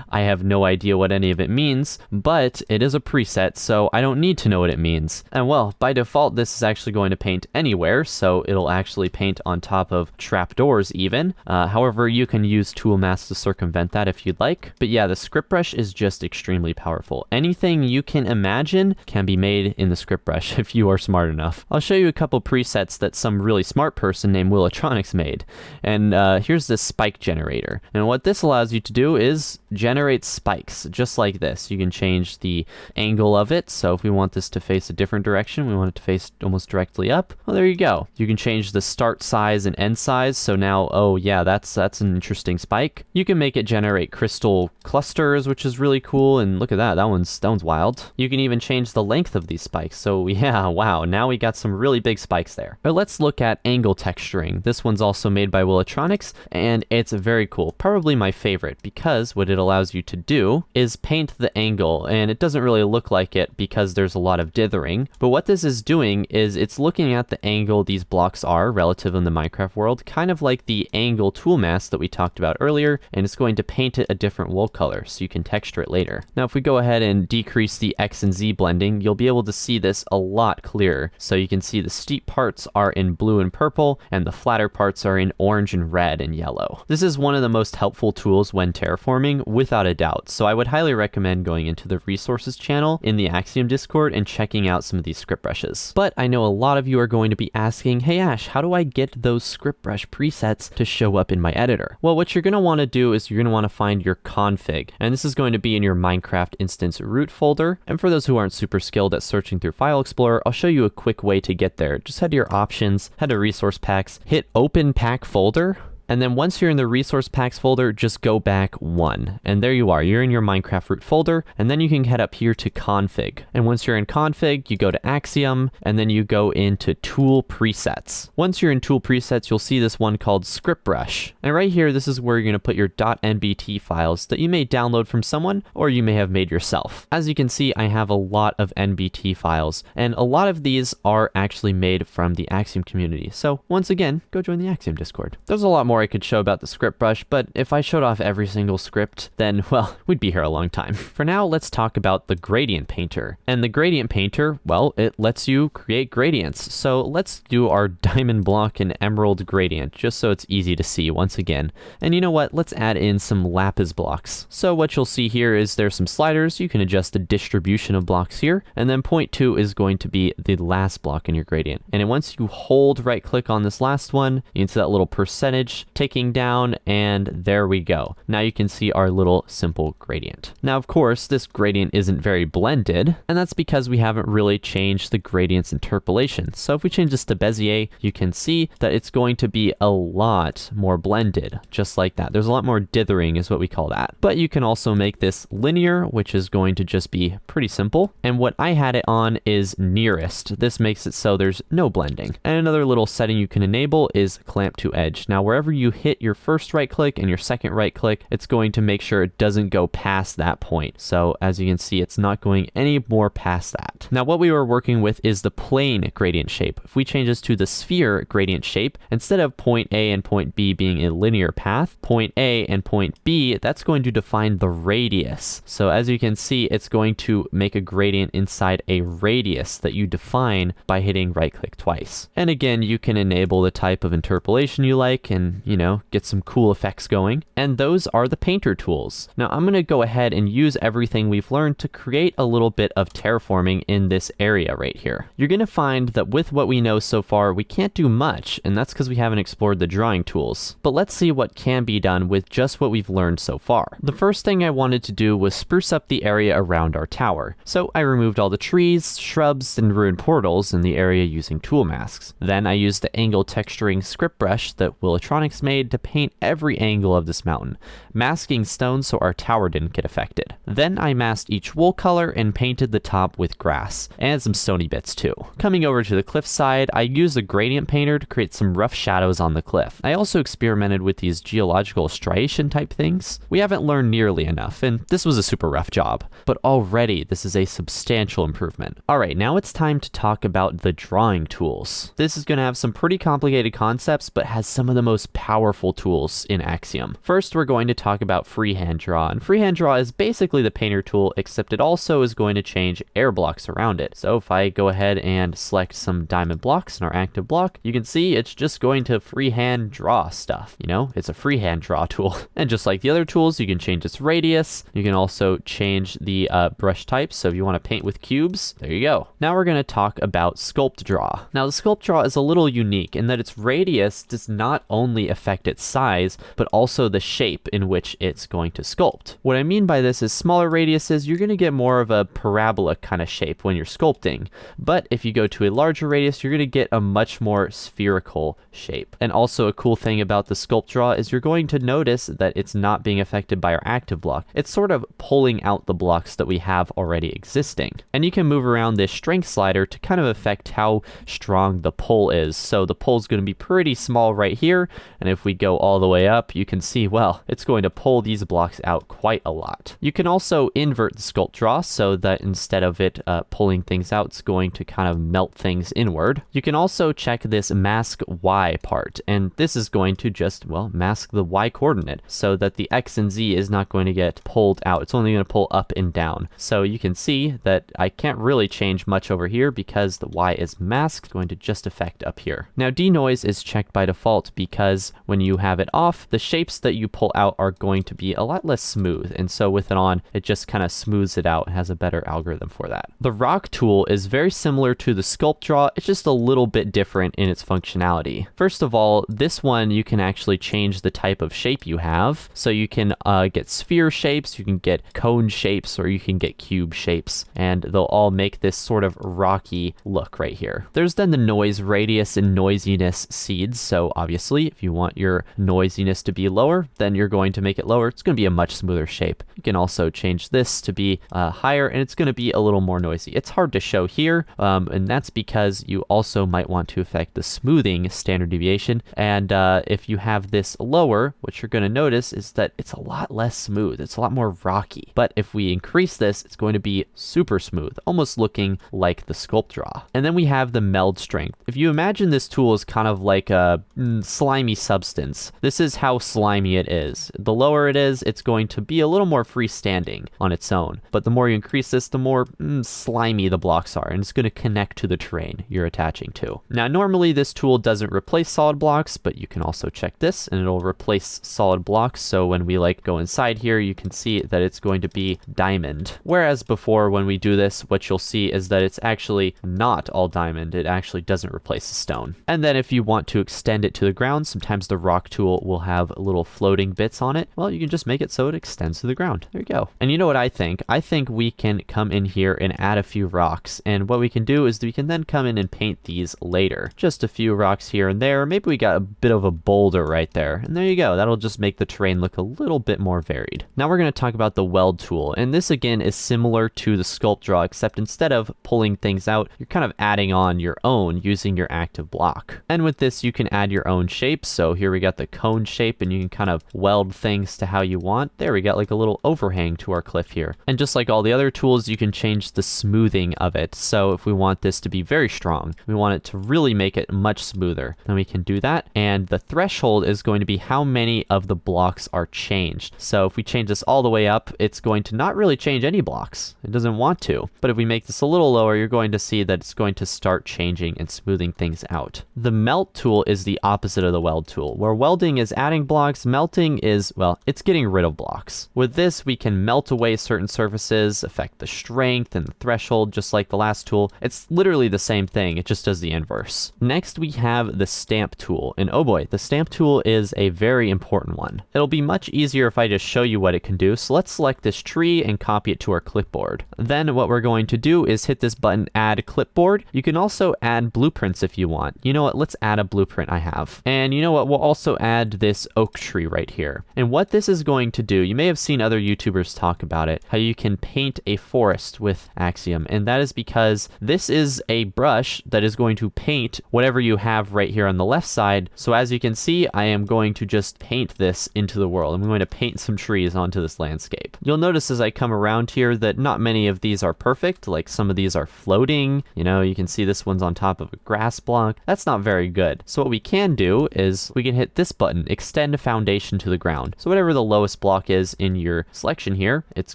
I have no idea what any of it means, but it is a preset, so I don't need to know what it means. And well, by default, this is actually going to paint anywhere, so it'll actually paint on top of trapdoors even. However, you can use tool masks to circumvent that if you'd like. But yeah, the script brush is just extremely powerful. Anything you can imagine can be made in the script brush if you are smart enough. I'll show you a couple presets that some really smart person named Willotronics made. And here's this spike generator. And what this allows you to do is generate spikes, just like this. You can change the angle of it. So if we want this to face a different direction, we want it to face almost directly up. Well, there you go. You can change the start size and end size. So now, oh yeah, that's an interesting spike. You can make it generate crystal clusters, which is really cool. And look at that, that one's wild. You can even change the length of these spikes. So yeah, wow, now we got some really big spikes there. But let's look at angle texturing. This one's also made by Willotronics, and it's very cool. Probably my favorite, because what it allows you to do is paint the angle, and it doesn't really look like it because there's a lot of dithering. But what this is doing is it's looking at the angle these blocks are relative in the Minecraft world, kind of like the angle tool mask that we talked about earlier, and it's going to paint it a different wool color so you can texture it later. Now, if we go ahead and decrease the X and Z blending, you'll be able to see this a lot clearer. So you can see the steep parts are in blue and purple, and the flatter parts are in orange and red and yellow. This is one of the most helpful tools when terraforming, without a doubt. So I would highly recommend going into the resources channel in the Axiom Discord and checking out some of these script brushes. But I know a lot of you are going to be asking, hey Ash, how do I get those script brush presets to show up in my editor? Well, what you're going to want to do is you're going to want to find your config, and this is going to be in your Minecraft instance root folder. And for those who aren't super skilled at searching through File Explorer, I'll show you a quick way to get there. Just head to your options, head to resource packs, hit open pack folder, And then once you're in the resource packs folder, just go back 1. And there you are, you're in your Minecraft root folder, and then you can head up here to config. And once you're in config, you go to Axiom, and then you go into tool presets. Once you're in tool presets, you'll see this one called script brush. And right here, this is where you're gonna put your .nbt files that you may download from someone, or you may have made yourself. As you can see, I have a lot of NBT files, and a lot of these are actually made from the Axiom community. So once again, go join the Axiom Discord. There's a lot more I could show about the script brush, but if I showed off every single script, then, well, we'd be here a long time. For now, let's talk about the Gradient Painter. And the Gradient Painter, well, it lets you create gradients. So let's do our diamond block and emerald gradient, just so it's easy to see once again. And you know what? Let's add in some lapis blocks. So what you'll see here is there's some sliders. You can adjust the distribution of blocks here. And then 0.2 is going to be the last block in your gradient. And then once you hold right click on this last one, you can see that little percentage ticking down, and there we go. Now you can see our little simple gradient. Now, of course, this gradient isn't very blended, and that's because we haven't really changed the gradient's interpolation. So if we change this to Bezier, you can see that it's going to be a lot more blended, just like that. There's a lot more dithering is what we call that. But you can also make this linear, which is going to just be pretty simple. And what I had it on is nearest. This makes it so there's no blending. And another little setting you can enable is clamp to edge. Now, wherever you hit your first right click and your second right click, it's going to make sure it doesn't go past that point. So as you can see, it's not going any more past that. Now, what we were working with is the plane gradient shape. If we change this to the sphere gradient shape, instead of point A and point B being a linear path, point A and point B, that's going to define the radius. So as you can see, it's going to make a gradient inside a radius that you define by hitting right click twice. And again, you can enable the type of interpolation you like and, you know, get some cool effects going. And those are the painter tools. Now I'm going to go ahead and use everything we've learned to create a little bit of terraforming in this area right here. You're going to find that with what we know so far, we can't do much, and that's because we haven't explored the drawing tools. But let's see what can be done with just what we've learned so far. The first thing I wanted to do was spruce up the area around our tower. So I removed all the trees, shrubs, and ruined portals in the area using tool masks. Then I used the angle texturing script brush that Willotronics made to paint every angle of this mountain, masking stones so our tower didn't get affected. Then I masked each wool color and painted the top with grass, and some stony bits too. Coming over to the cliff side, I used a gradient painter to create some rough shadows on the cliff. I also experimented with these geological striation type things. We haven't learned nearly enough, and this was a super rough job, but already this is a substantial improvement. Alright, now it's time to talk about the drawing tools. This is going to have some pretty complicated concepts, but has some of the most powerful tools in Axiom. First, we're going to talk about Freehand Draw, and Freehand Draw is basically the painter tool, except it also is going to change air blocks around it. So if I go ahead and select some diamond blocks in our active block, you can see it's just going to freehand draw stuff. You know, it's a freehand draw tool. And just like the other tools, you can change its radius. You can also change the brush type. So if you want to paint with cubes, there you go. Now we're going to talk about Sculpt Draw. Now the Sculpt Draw is a little unique in that its radius does not only affect its size, but also the shape in which it's going to sculpt. What I mean by this is smaller radiuses, you're going to get more of a parabola kind of shape when you're sculpting. But if you go to a larger radius, you're going to get a much more spherical shape. And also a cool thing about the Sculpt Draw is you're going to notice that it's not being affected by our active block. It's sort of pulling out the blocks that we have already existing. And you can move around this strength slider to kind of affect how strong the pull is. So the pull is going to be pretty small right here. And if we go all the way up, you can see, well, it's going to pull these blocks out quite a lot. You can also invert the Sculpt Draw so that instead of it pulling things out, it's going to kind of melt things inward. You can also check this mask Y part, and this is going to just, well, mask the Y coordinate so that the X and Z is not going to get pulled out. It's only going to pull up and down. So you can see that I can't really change much over here because the Y is masked, going to just affect up here. Now denoise is checked by default because when you have it off, the shapes that you pull out are going to be a lot less smooth, and so with it on, it just kind of smooths it out and has a better algorithm for that. The rock tool is very similar to the Sculpt Draw, it's just a little bit different in its functionality. First of all, this one you can actually change the type of shape you have, so you can get sphere shapes, you can get cone shapes, or you can get cube shapes, and they'll all make this sort of rocky look right here. There's then the noise radius and noisiness seeds, so obviously if you want want your noisiness to be lower, then you're going to make it lower. It's going to be a much smoother shape. You can also change this to be higher, and it's going to be a little more noisy. It's hard to show here, and that's because you also might want to affect the smoothing standard deviation. And if you have this lower, what you're going to notice is that it's a lot less smooth. It's a lot more rocky. But if we increase this, it's going to be super smooth, almost looking like the Sculpt Draw. And then we have the meld strength. If you imagine this tool as kind of like a slimy substance, this is how slimy it is. The lower it is, it's going to be a little more freestanding on its own. But the more you increase this, the more slimy the blocks are, and it's going to connect to the terrain you're attaching to. Now, normally this tool doesn't replace solid blocks, but you can also check this and it'll replace solid blocks. So when we go inside here, you can see that it's going to be diamond. Whereas before, when we do this, what you'll see is that it's actually not all diamond. It actually doesn't replace the stone. And then if you want to extend it to the ground, sometimes the rock tool will have little floating bits on it. Well, you can just make it so it extends to the ground. There you go. And you know what I think? I think we can come in here and add a few rocks. And what we can do is we can then come in and paint these later. Just a few rocks here and there. Maybe we got a bit of a boulder right there. And there you go. That'll just make the terrain look a little bit more varied. Now we're going to talk about the Weld tool. And this again is similar to the Sculpt Draw, except instead of pulling things out, you're kind of adding on your own using your active block. And with this, you can add your own shapes. So here we got the cone shape, and you can kind of weld things to how you want. There we got like a little overhang to our cliff here. And just like all the other tools, you can change the smoothing of it. So if we want this to be very strong, we want it to really make it much smoother, then we can do that. And the threshold is going to be how many of the blocks are changed. So if we change this all the way up, it's going to not really change any blocks. It doesn't want to. But if we make this a little lower, you're going to see that it's going to start changing and smoothing things out. The melt tool is the opposite of the weld tool. Where welding is adding blocks, melting is, well, it's getting rid of blocks. With this, we can melt away certain surfaces, affect the strength and the threshold, just like the last tool. It's literally the same thing. It just does the inverse. Next, we have the stamp tool. And oh boy, the stamp tool is a very important one. It'll be much easier if I just show you what it can do. So let's select this tree and copy it to our clipboard. Then what we're going to do is hit this button, add clipboard. You can also add blueprints if you want. You know what? Let's add a blueprint I have. And you know what? We'll also add this oak tree right here. And what this is going to do, you may have seen other YouTubers talk about it, how you can paint a forest with Axiom. And that is because this is a brush that is going to paint whatever you have right here on the left side. So as you can see, I am going to just paint this into the world. I'm going to paint some trees onto this landscape. You'll notice as I come around here that not many of these are perfect. Like some of these are floating. You know, you can see this one's on top of a grass block. That's not very good. So what we can do is we can hit this button, extend foundation to the ground. So whatever the lowest block is in your selection here, it's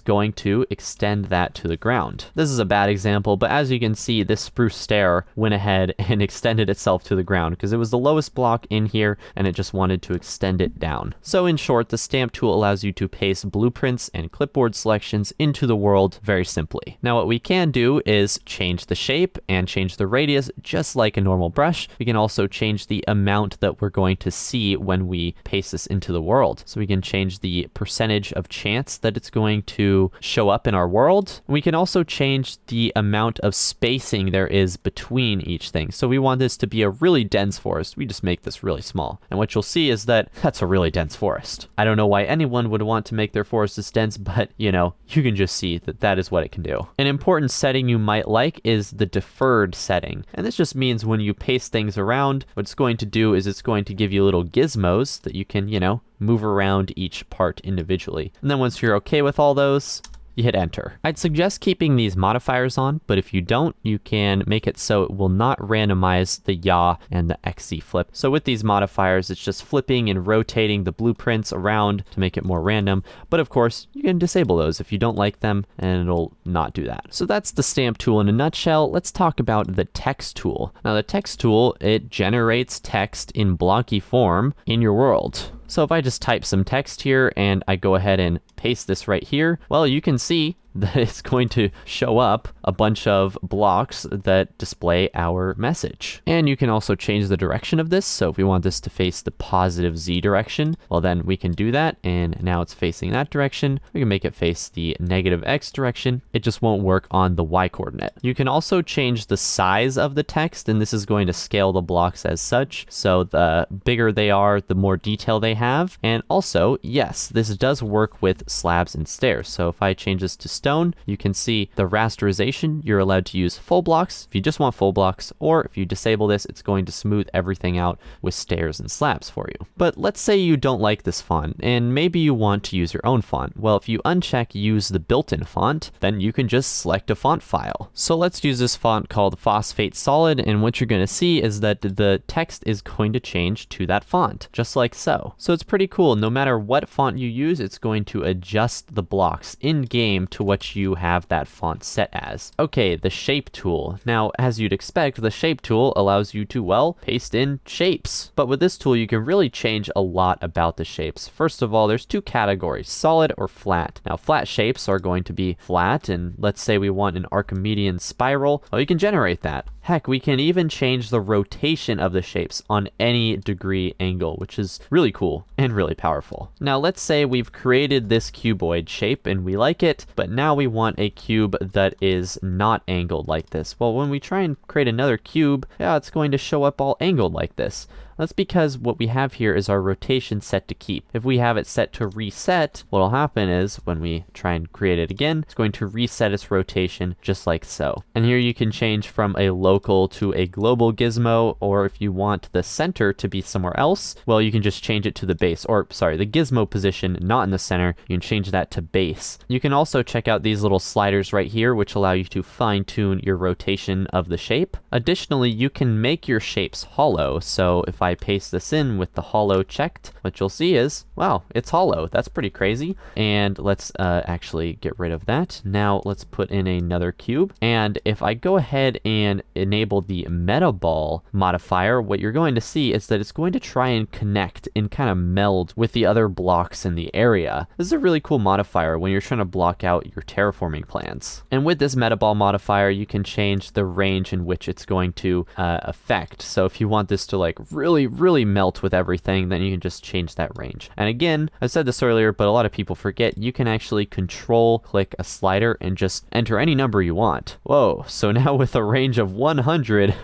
going to extend that to the ground. This is a bad example, but as you can see, this spruce stair went ahead and extended itself to the ground because it was the lowest block in here and it just wanted to extend it down. So in short, the stamp tool allows you to paste blueprints and clipboard selections into the world very simply. Now what we can do is change the shape and change the radius just like a normal brush. We can also change the amount that we're going to see when we paste this into the world. So we can change the percentage of chance that it's going to show up in our world. We can also change the amount of spacing there is between each thing. So we want this to be a really dense forest. We just make this really small. And what you'll see is that that's a really dense forest. I don't know why anyone would want to make their forest this dense, but you know, you can just see that that is what it can do. An important setting you might like is the deferred setting. And this just means when you paste things around, what it's going to do is it's going to give you little gizmos that you can, you know, move around each part individually. And then once you're okay with all those, you hit enter. I'd suggest keeping these modifiers on, but if you don't, you can make it so it will not randomize the yaw and the XZ flip. So with these modifiers, it's just flipping and rotating the blueprints around to make it more random. But of course, you can disable those if you don't like them, and it'll not do that. So that's the stamp tool in a nutshell. Let's talk about the text tool. Now the text tool, it generates text in blocky form in your world. So if I just type some text here and I go ahead and paste this right here, well, you can see that it's going to show up a bunch of blocks that display our message. And you can also change the direction of this. So if we want this to face the positive Z direction, well, then we can do that. And now it's facing that direction. We can make it face the negative X direction. It just won't work on the Y coordinate. You can also change the size of the text, and this is going to scale the blocks as such. So the bigger they are, the more detail they have. And also, yes, this does work with slabs and stairs. So if I change this to stone, you can see the rasterization. You're allowed to use full blocks if you just want full blocks, or if you disable this, it's going to smooth everything out with stairs and slabs for you. But let's say you don't like this font, and maybe you want to use your own font. Well, if you uncheck use the built-in font, then you can just select a font file. So let's use this font called Phosphate Solid, and what you're going to see is that the text is going to change to that font, just like so. So it's pretty cool. No matter what font you use, it's going to adjust the blocks in-game to what you have that font set as. Okay, the Shape tool. Now, as you'd expect, the Shape tool allows you to, well, paste in shapes. But with this tool, you can really change a lot about the shapes. First of all, there's two categories, solid or flat. Now, flat shapes are going to be flat, and let's say we want an Archimedean spiral. Well, you can generate that. Heck, we can even change the rotation of the shapes on any degree angle, which is really cool and really powerful. Now, let's say we've created this cuboid shape and we like it, but now we want a cube that is not angled like this. Well, when we try and create another cube, yeah, it's going to show up all angled like this. That's because what we have here is our rotation set to keep. If we have it set to reset, what will happen is when we try and create it again, it's going to reset its rotation just like so. And here you can change from a local to a global gizmo, or if you want the center to be somewhere else, well, you can just change it to the base, or sorry, the gizmo position, not in the center. You can change that to base. You can also check out these little sliders right here, which allow you to fine tune your rotation of the shape. Additionally, you can make your shapes hollow. So if I paste this in with the hollow checked, what you'll see is, wow, it's hollow. That's pretty crazy. And let's actually get rid of that. Now let's put in another cube. And if I go ahead and enable the meta ball modifier, what you're going to see is that it's going to try and connect and kind of meld with the other blocks in the area. This is a really cool modifier when you're trying to block out your terraforming plans. And with this meta ball modifier, you can change the range in which it's going to affect. So if you want this to like really melt with everything, then you can just change that range. And again, I said this earlier, but a lot of people forget, you can actually control click a slider and just enter any number you want. Whoa, so now with a range of 100,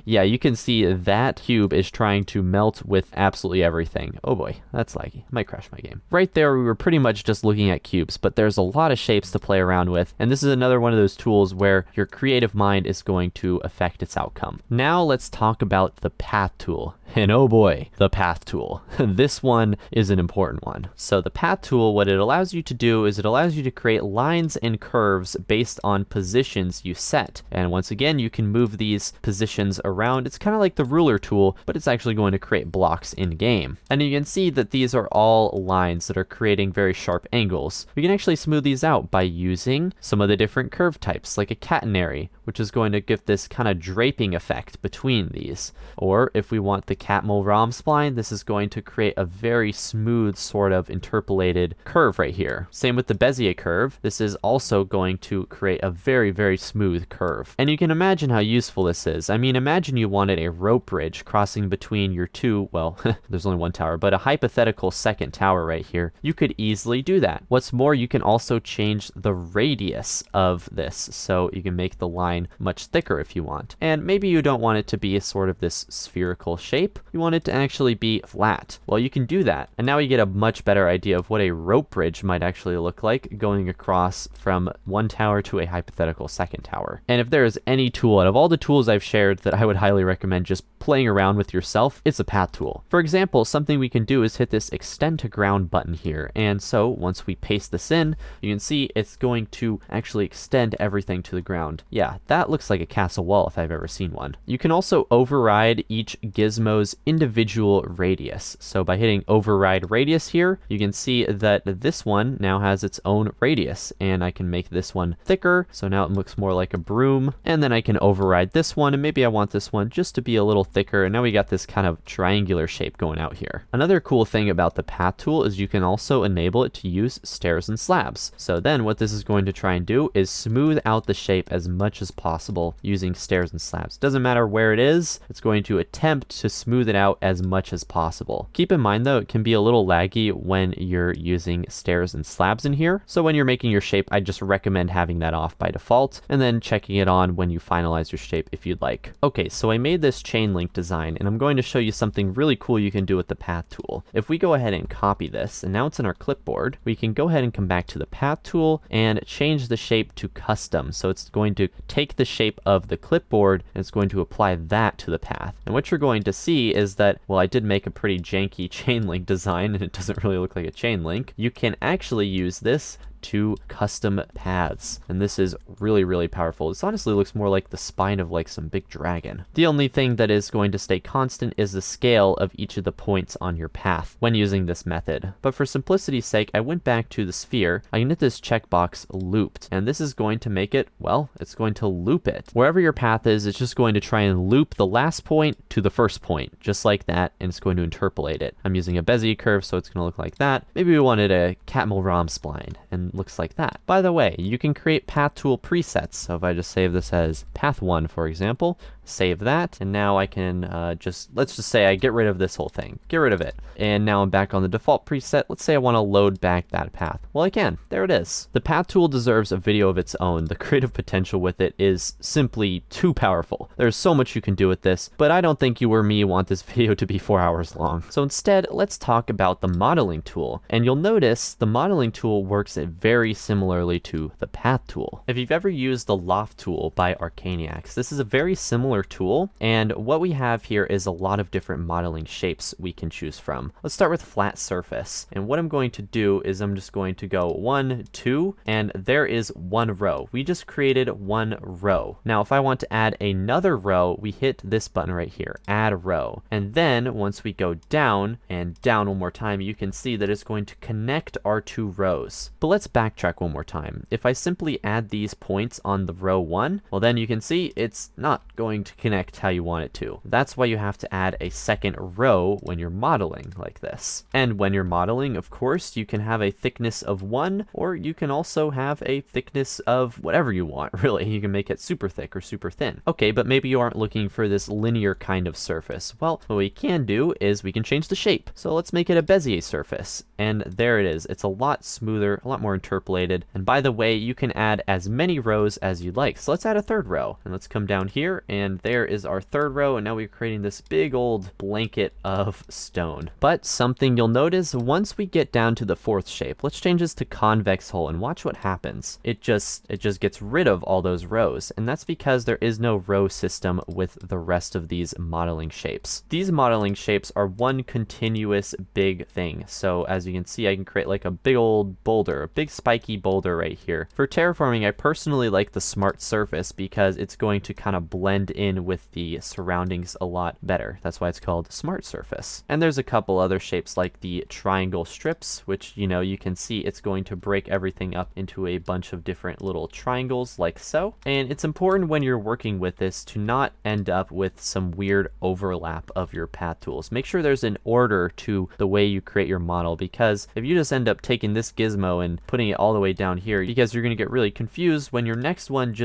yeah, you can see that cube is trying to melt with absolutely everything. Oh boy, that's laggy. Might crash my game. Right there, we were pretty much just looking at cubes, but there's a lot of shapes to play around with, and this is another one of those tools where your creative mind is going to affect its outcome. Now let's talk about the Path tool. And oh boy, the Path tool. This one is an important one. So the Path tool, what it allows you to do is it allows you to create lines and curves based on positions you set. And once again, you can move these positions around. It's kind of like the ruler tool, but it's actually going to create blocks in game. And you can see that these are all lines that are creating very sharp angles. We can actually smooth these out by using some of the different curve types, like a catenary, which is going to give this kind of draping effect between these. Or if we want the Catmull Rom spline, this is going to create a very smooth sort of interpolated curve right here. Same with the Bezier curve. This is also going to create a very smooth curve. And you can imagine how useful this is. I mean, imagine you wanted a rope bridge crossing between your two, well, there's only one tower, but a hypothetical second tower right here. You could easily do that. What's more, you can also change the radius of this, so you can make the line much thicker if you want. And maybe you don't want it to be a sort of this spherical shape. You want it to actually be flat. Well, you can do that. And now you get a much better idea of what a rope bridge might actually look like going across from one tower to a hypothetical second tower. And if there is any tool out of all the tools I've shared that I would highly recommend just playing around with yourself, it's a Path tool. For example, something we can do is hit this extend to ground button here. And so once we paste this in, you can see it's going to actually extend everything to the ground. Yeah, that looks like a castle wall if I've ever seen one. You can also override each gizmo gizmo's individual radius. So by hitting override radius here, you can see that this one now has its own radius, and I can make this one thicker, so now it looks more like a broom, and then I can override this one, and maybe I want this one just to be a little thicker, and now we got this kind of triangular shape going out here. Another cool thing about the path tool is you can also enable it to use stairs and slabs. So then what this is going to try and do is smooth out the shape as much as possible using stairs and slabs. Doesn't matter where it is, it's going to attempt to smooth it out as much as possible. Keep in mind though, it can be a little laggy when you're using stairs and slabs in here. So when you're making your shape, I just recommend having that off by default and then checking it on when you finalize your shape if you'd like. Okay, so I made this chain link design and I'm going to show you something really cool you can do with the path tool. If we go ahead and copy this, and now it's in our clipboard, we can go ahead and come back to the path tool and change the shape to custom. So it's going to take the shape of the clipboard and it's going to apply that to the path. And what you're going to see is that, well, I did make a pretty janky chain link design and it doesn't really look like a chain link. You can actually use this to custom paths, and this is really, really powerful. This honestly looks more like the spine of like some big dragon. The only thing that is going to stay constant is the scale of each of the points on your path when using this method. But for simplicity's sake, I went back to the sphere. I can hit this checkbox looped, and this is going to make it, well, it's going to loop it. Wherever your path is, it's just going to try and loop the last point to the first point, just like that, and it's going to interpolate it. I'm using a Bezier curve, so it's going to look like that. Maybe we wanted a Catmull-Rom spline, and looks like that. By the way, you can create path tool presets. So if I just save this as path 1, for example, save that, and now I can let's just say I get rid of this whole thing. Get rid of it. And now I'm back on the default preset. Let's say I want to load back that path. Well, I can. There it is. The path tool deserves a video of its own. The creative potential with it is simply too powerful. There's so much you can do with this, but I don't think you or me want this video to be 4 hours long. So instead, let's talk about the modeling tool. And you'll notice the modeling tool works very similarly to the path tool. If you've ever used the Loft tool by Arcaniacs, this is a very similar tool, and what we have here is a lot of different modeling shapes we can choose from. Let's start with flat surface, and what I'm going to do is I'm just going to go 1, 2, and there is 1 row. We just created 1 row. Now if I want to add another row, we hit this button right here, add row, and then once we go down and down one more time, you can see that it's going to connect our 2 rows. But let's backtrack one more time. If I simply add these points on the row 1, well then you can see it's not going to connect how you want it to. That's why you have to add a second row when you're modeling like this. And when you're modeling, of course, you can have a thickness of 1, or you can also have a thickness of whatever you want, really. You can make it super thick or super thin. Okay, but maybe you aren't looking for this linear kind of surface. Well, what we can do is we can change the shape. So let's make it a Bezier surface. And there it is. It's a lot smoother, a lot more interpolated. And by the way, you can add as many rows as you'd like. So let's add a 3rd row. And let's come down here, and there is our 3rd row, and now we're creating this big old blanket of stone. But something you'll notice once we get down to the 4th shape, let's change this to convex hull and watch what happens. It just gets rid of all those rows, and that's because there is no row system with the rest of these modeling shapes. These modeling shapes are one continuous big thing. So as you can see, I can create like a big old boulder, a big spiky boulder right here. For terraforming, I personally like the smart surface because it's going to kind of blend in with the surroundings a lot better. That's why it's called smart surface. And there's a couple other shapes like the triangle strips, which, you know, you can see it's going to break everything up into a bunch of different little triangles like so. And it's important when you're working with this to not end up with some weird overlap of your path tools. Make sure there's an order to the way you create your model, because if you just end up taking this gizmo and putting it all the way down here, because you're going to get really confused when your next one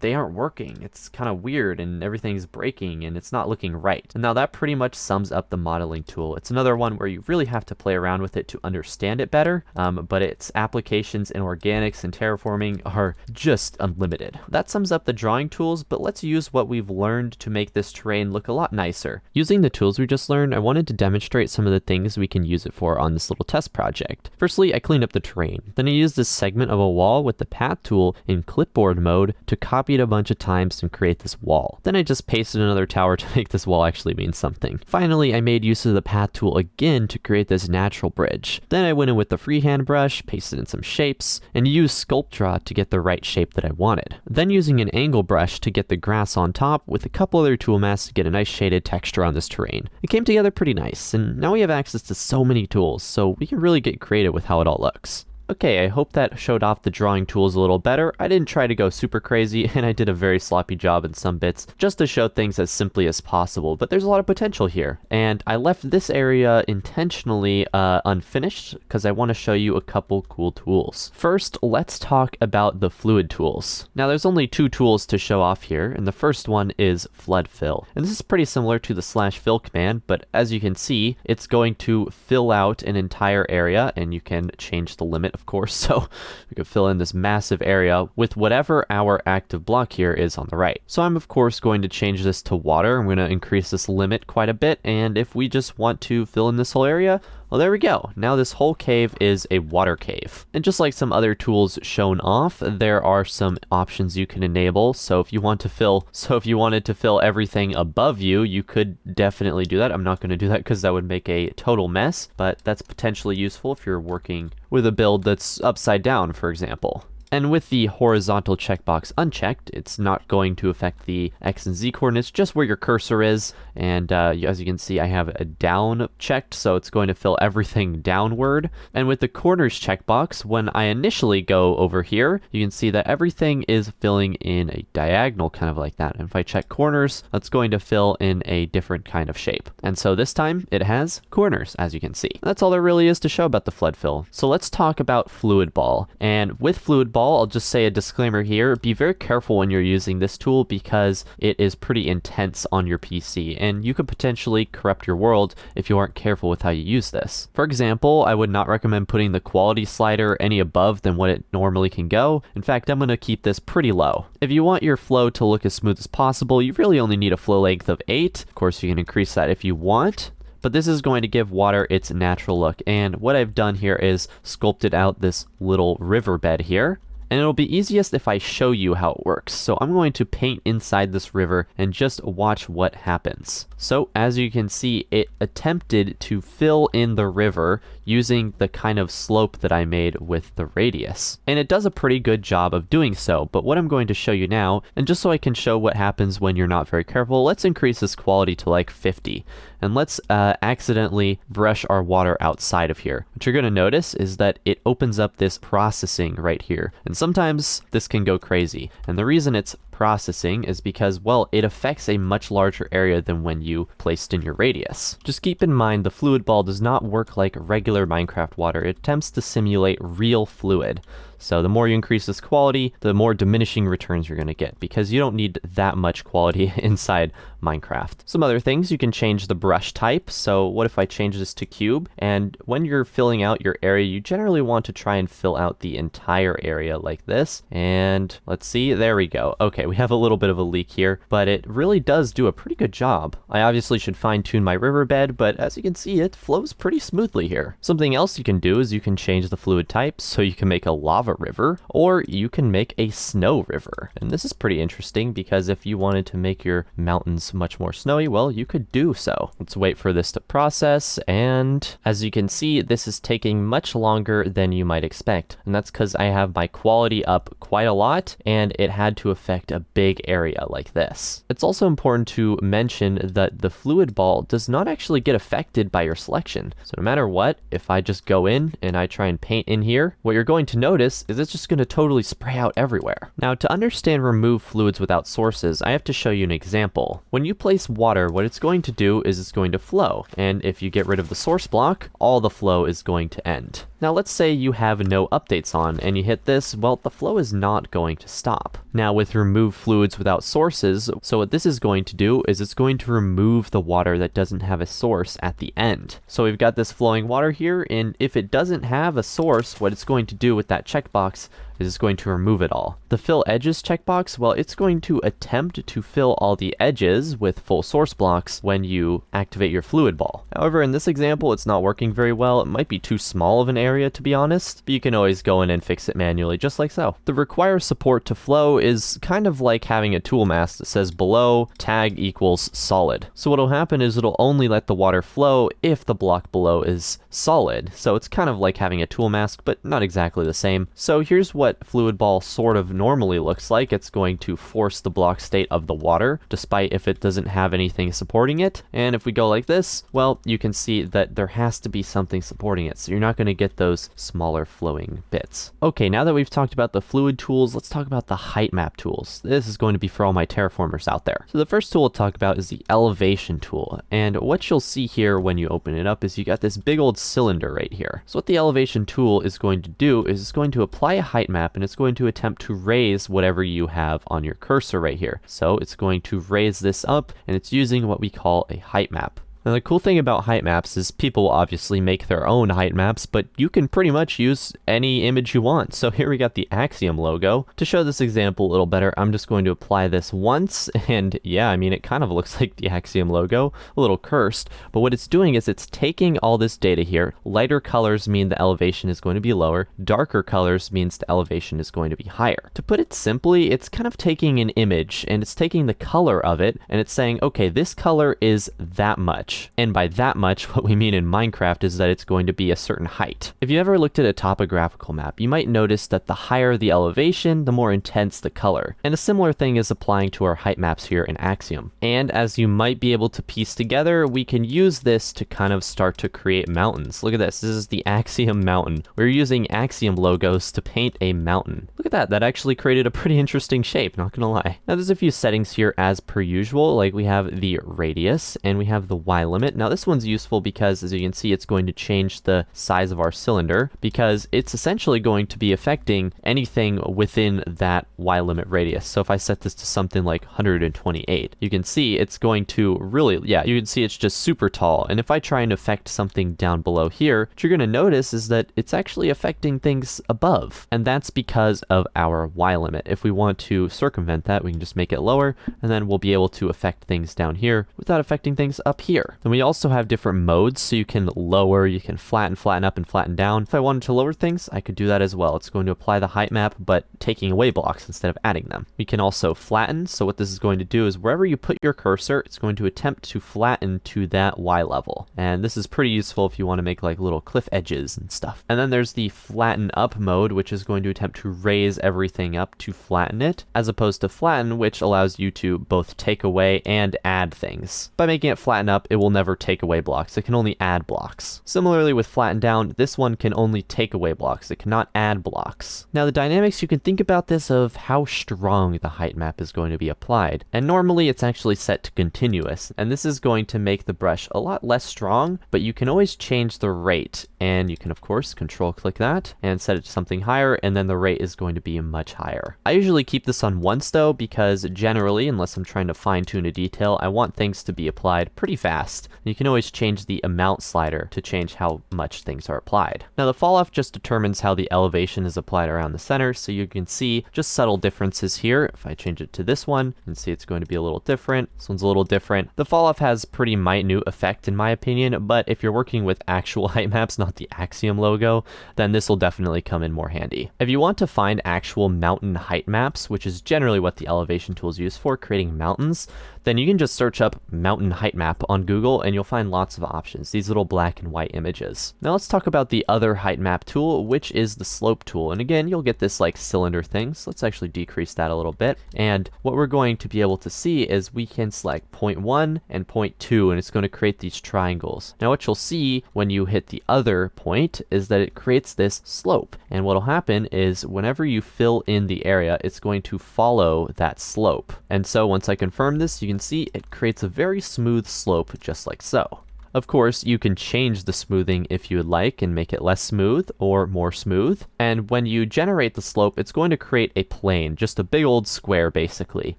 they aren't working. It's kind of weird and everything's breaking and it's not looking right. And now that pretty much sums up the modeling tool. It's another one where you really have to play around with it to understand it better, but its applications in organics and terraforming are just unlimited. That sums up the drawing tools, but let's use what we've learned to make this terrain look a lot nicer. Using the tools we just learned, I wanted to demonstrate some of the things we can use it for on this little test project. Firstly, I cleaned up the terrain. The Then I used this segment of a wall with the path tool in clipboard mode to copy it a bunch of times and create this wall. Then I just pasted another tower to make this wall actually mean something. Finally, I made use of the path tool again to create this natural bridge. Then I went in with the freehand brush, pasted in some shapes, and used Sculpt Draw to get the right shape that I wanted. Then using an angle brush to get the grass on top with a couple other tool masks to get a nice shaded texture on this terrain. It came together pretty nice, and now we have access to so many tools, so we can really get creative with how it all looks. Okay, I hope that showed off the drawing tools a little better. I didn't try to go super crazy, and I did a very sloppy job in some bits, just to show things as simply as possible, but there's a lot of potential here. And I left this area intentionally unfinished, because I want to show you a couple cool tools. First, let's talk about the fluid tools. Now, there's only 2 tools to show off here, and the first one is Floodfill. And this is pretty similar to the /fill command, but as you can see, it's going to fill out an entire area, and you can change the limit, of course, so we could fill in this massive area with whatever our active block here is on the right. So I'm of course going to change this to water. I'm going to increase this limit quite a bit, and if we just want to fill in this whole area, well, there we go. Now this whole cave is a water cave. And just like some other tools shown off, there are some options you can enable. So if you wanted to fill everything above you, you could definitely do that. I'm not going to do that because that would make a total mess, but that's potentially useful if you're working with a build that's upside down, for example. And with the horizontal checkbox unchecked, it's not going to affect the X and Z coordinates, just where your cursor is. And as you can see, I have a down checked, so it's going to fill everything downward. And with the corners checkbox, when I initially go over here, you can see that everything is filling in a diagonal, kind of like that. And if I check corners, that's going to fill in a different kind of shape. And so this time it has corners, as you can see. That's all there really is to show about the Floodfill. So let's talk about Fluid Ball. And with Fluid Ball, I'll just say a disclaimer here, be very careful when you're using this tool because it is pretty intense on your PC and you could potentially corrupt your world if you aren't careful with how you use this. For example, I would not recommend putting the quality slider any above than what it normally can go. In fact, I'm going to keep this pretty low. If you want your flow to look as smooth as possible, you really only need a flow length of 8. Of course, you can increase that if you want. But this is going to give water its natural look. And what I've done here is sculpted out this little riverbed here. And it'll be easiest if I show you how it works. So I'm going to paint inside this river and just watch what happens. So as you can see, it attempted to fill in the river using the kind of slope that I made with the radius. And it does a pretty good job of doing so. But what I'm going to show you now, and just so I can show what happens when you're not very careful, let's increase this quality to like 50. And let's accidentally brush our water outside of here. What you're going to notice is that it opens up this processing right here. And sometimes this can go crazy. And the reason it's processing is because, well, it affects a much larger area than when you placed in your radius. Just keep in mind the fluid ball does not work like regular Minecraft water. It attempts to simulate real fluid. So the more you increase this quality, the more diminishing returns you're going to get because you don't need that much quality inside Minecraft. Some other things, you can change the brush type. So what if I change this to cube? And when you're filling out your area, you generally want to try and fill out the entire area like this. And let's see, there we go. Okay, we have a little bit of a leak here, but it really does do a pretty good job. I obviously should fine tune my riverbed, but as you can see, it flows pretty smoothly here. Something else you can do is you can change the fluid type so you can make a lava river, or you can make a snow river. And this is pretty interesting because if you wanted to make your mountains much more snowy, well, you could do so. Let's wait for this to process, and as you can see, this is taking much longer than you might expect. And that's because I have my quality up quite a lot, and it had to affect a big area like this. It's also important to mention that the fluid ball does not actually get affected by your selection. So no matter what, if I just go in and I try and paint in here, what you're going to notice is it's just going to totally spray out everywhere. Now, to understand remove fluids without sources, I have to show you an example. When you place water, what it's going to do is it's going to flow. And if you get rid of the source block, all the flow is going to end. Now, let's say you have no updates on and you hit this, well, the flow is not going to stop. Now, with remove fluids without sources, so what this is going to do is it's going to remove the water that doesn't have a source at the end. So we've got this flowing water here, and if it doesn't have a source, what it's going to do with that checkbox is it's going to remove it all. The fill edges checkbox, well, it's going to attempt to fill all the edges with full source blocks when you activate your fluid ball. However, in this example, it's not working very well. It might be too small of an area, to be honest, but you can always go in and fix it manually, just like so. The require support to flow is kind of like having a tool mask that says below tag equals solid. So what'll happen is it'll only let the water flow if the block below is solid. So it's kind of like having a tool mask, but not exactly the same. So here's what fluid ball sort of normally looks like. It's going to force the block state of the water, despite if it doesn't have anything supporting it. And if we go like this, well, you can see that there has to be something supporting it. So you're not going to get those smaller flowing bits. Okay, now that we've talked about the fluid tools, let's talk about the height map tools. This is going to be for all my terraformers out there. So the first tool we'll talk about is the elevation tool. And what you'll see here when you open it up is you got this big old cylinder right here. So what the elevation tool is going to do is it's going to apply a height map, and it's going to attempt to raise whatever you have on your cursor right here. So it's going to raise this up, and it's using what we call a height map. Now the cool thing about height maps is people will obviously make their own height maps, but you can pretty much use any image you want. So here we got the Axiom logo. To show this example a little better, I'm just going to apply this once, and yeah, I mean, it kind of looks like the Axiom logo, a little cursed, but what it's doing is it's taking all this data here. Lighter colors mean the elevation is going to be lower, darker colors means the elevation is going to be higher. To put it simply, it's kind of taking an image, and it's taking the color of it, and it's saying, okay, this color is that much. And by that much, what we mean in Minecraft is that it's going to be a certain height. If you ever looked at a topographical map, you might notice that the higher the elevation, the more intense the color. And a similar thing is applying to our height maps here in Axiom. And as you might be able to piece together, we can use this to kind of start to create mountains. Look at this. This is the Axiom mountain. We're using Axiom logos to paint a mountain. Look at that. That actually created a pretty interesting shape, not gonna lie. Now there's a few settings here as per usual, like we have the radius and we have the Y limit. Now this one's useful because, as you can see, it's going to change the size of our cylinder because it's essentially going to be affecting anything within that Y limit radius. So if I set this to something like 128, you can see it's going to really, yeah, you can see it's just super tall. And if I try and affect something down below here, what you're going to notice is that it's actually affecting things above. And that's because of our Y limit. If we want to circumvent that, we can just make it lower, and then we'll be able to affect things down here without affecting things up here. And we also have different modes, so you can lower, you can flatten up, and flatten down. If I wanted to lower things, I could do that as well. It's going to apply the height map, but taking away blocks instead of adding them. We can also flatten, so what this is going to do is wherever you put your cursor, it's going to attempt to flatten to that Y level. And this is pretty useful if you want to make like little cliff edges and stuff. And then there's the flatten up mode, which is going to attempt to raise everything up to flatten it, as opposed to flatten, which allows you to both take away and add things. By making it flatten up, it will never take away blocks. It can only add blocks. Similarly with flatten down, this one can only take away blocks. It cannot add blocks. Now the dynamics, you can think about this of how strong the height map is going to be applied. And normally it's actually set to continuous. And this is going to make the brush a lot less strong, but you can always change the rate. And you can of course control click that and set it to something higher, and then the rate is going to be much higher. I usually keep this on once though, because generally, unless I'm trying to fine tune a detail, I want things to be applied pretty fast. You can always change the amount slider to change how much things are applied. Now the fall off just determines how the elevation is applied around the center, so you can see just subtle differences here. If I change it to this one, you can see it's going to be a little different. This one's a little different. The fall off has pretty minute effect in my opinion, but if you're working with actual height maps, not the Axiom logo, then this will definitely come in more handy. If you want to find actual mountain height maps, which is generally what the elevation tool is used for, creating mountains, then you can just search up mountain height map on Google and you'll find lots of options, these little black and white images. Now let's talk about the other height map tool, which is the slope tool. And again, you'll get this like cylinder thing. So let's actually decrease that a little bit. And what we're going to be able to see is we can select 0.1 and 0.2, and it's going to create these triangles. Now what you'll see when you hit the other point is that it creates this slope. And what'll happen is whenever you fill in the area, it's going to follow that slope. And so once I confirm this, you can see it creates a very smooth slope just like so. Of course, you can change the smoothing if you would like and make it less smooth or more smooth. And when you generate the slope, it's going to create a plane, just a big old square basically,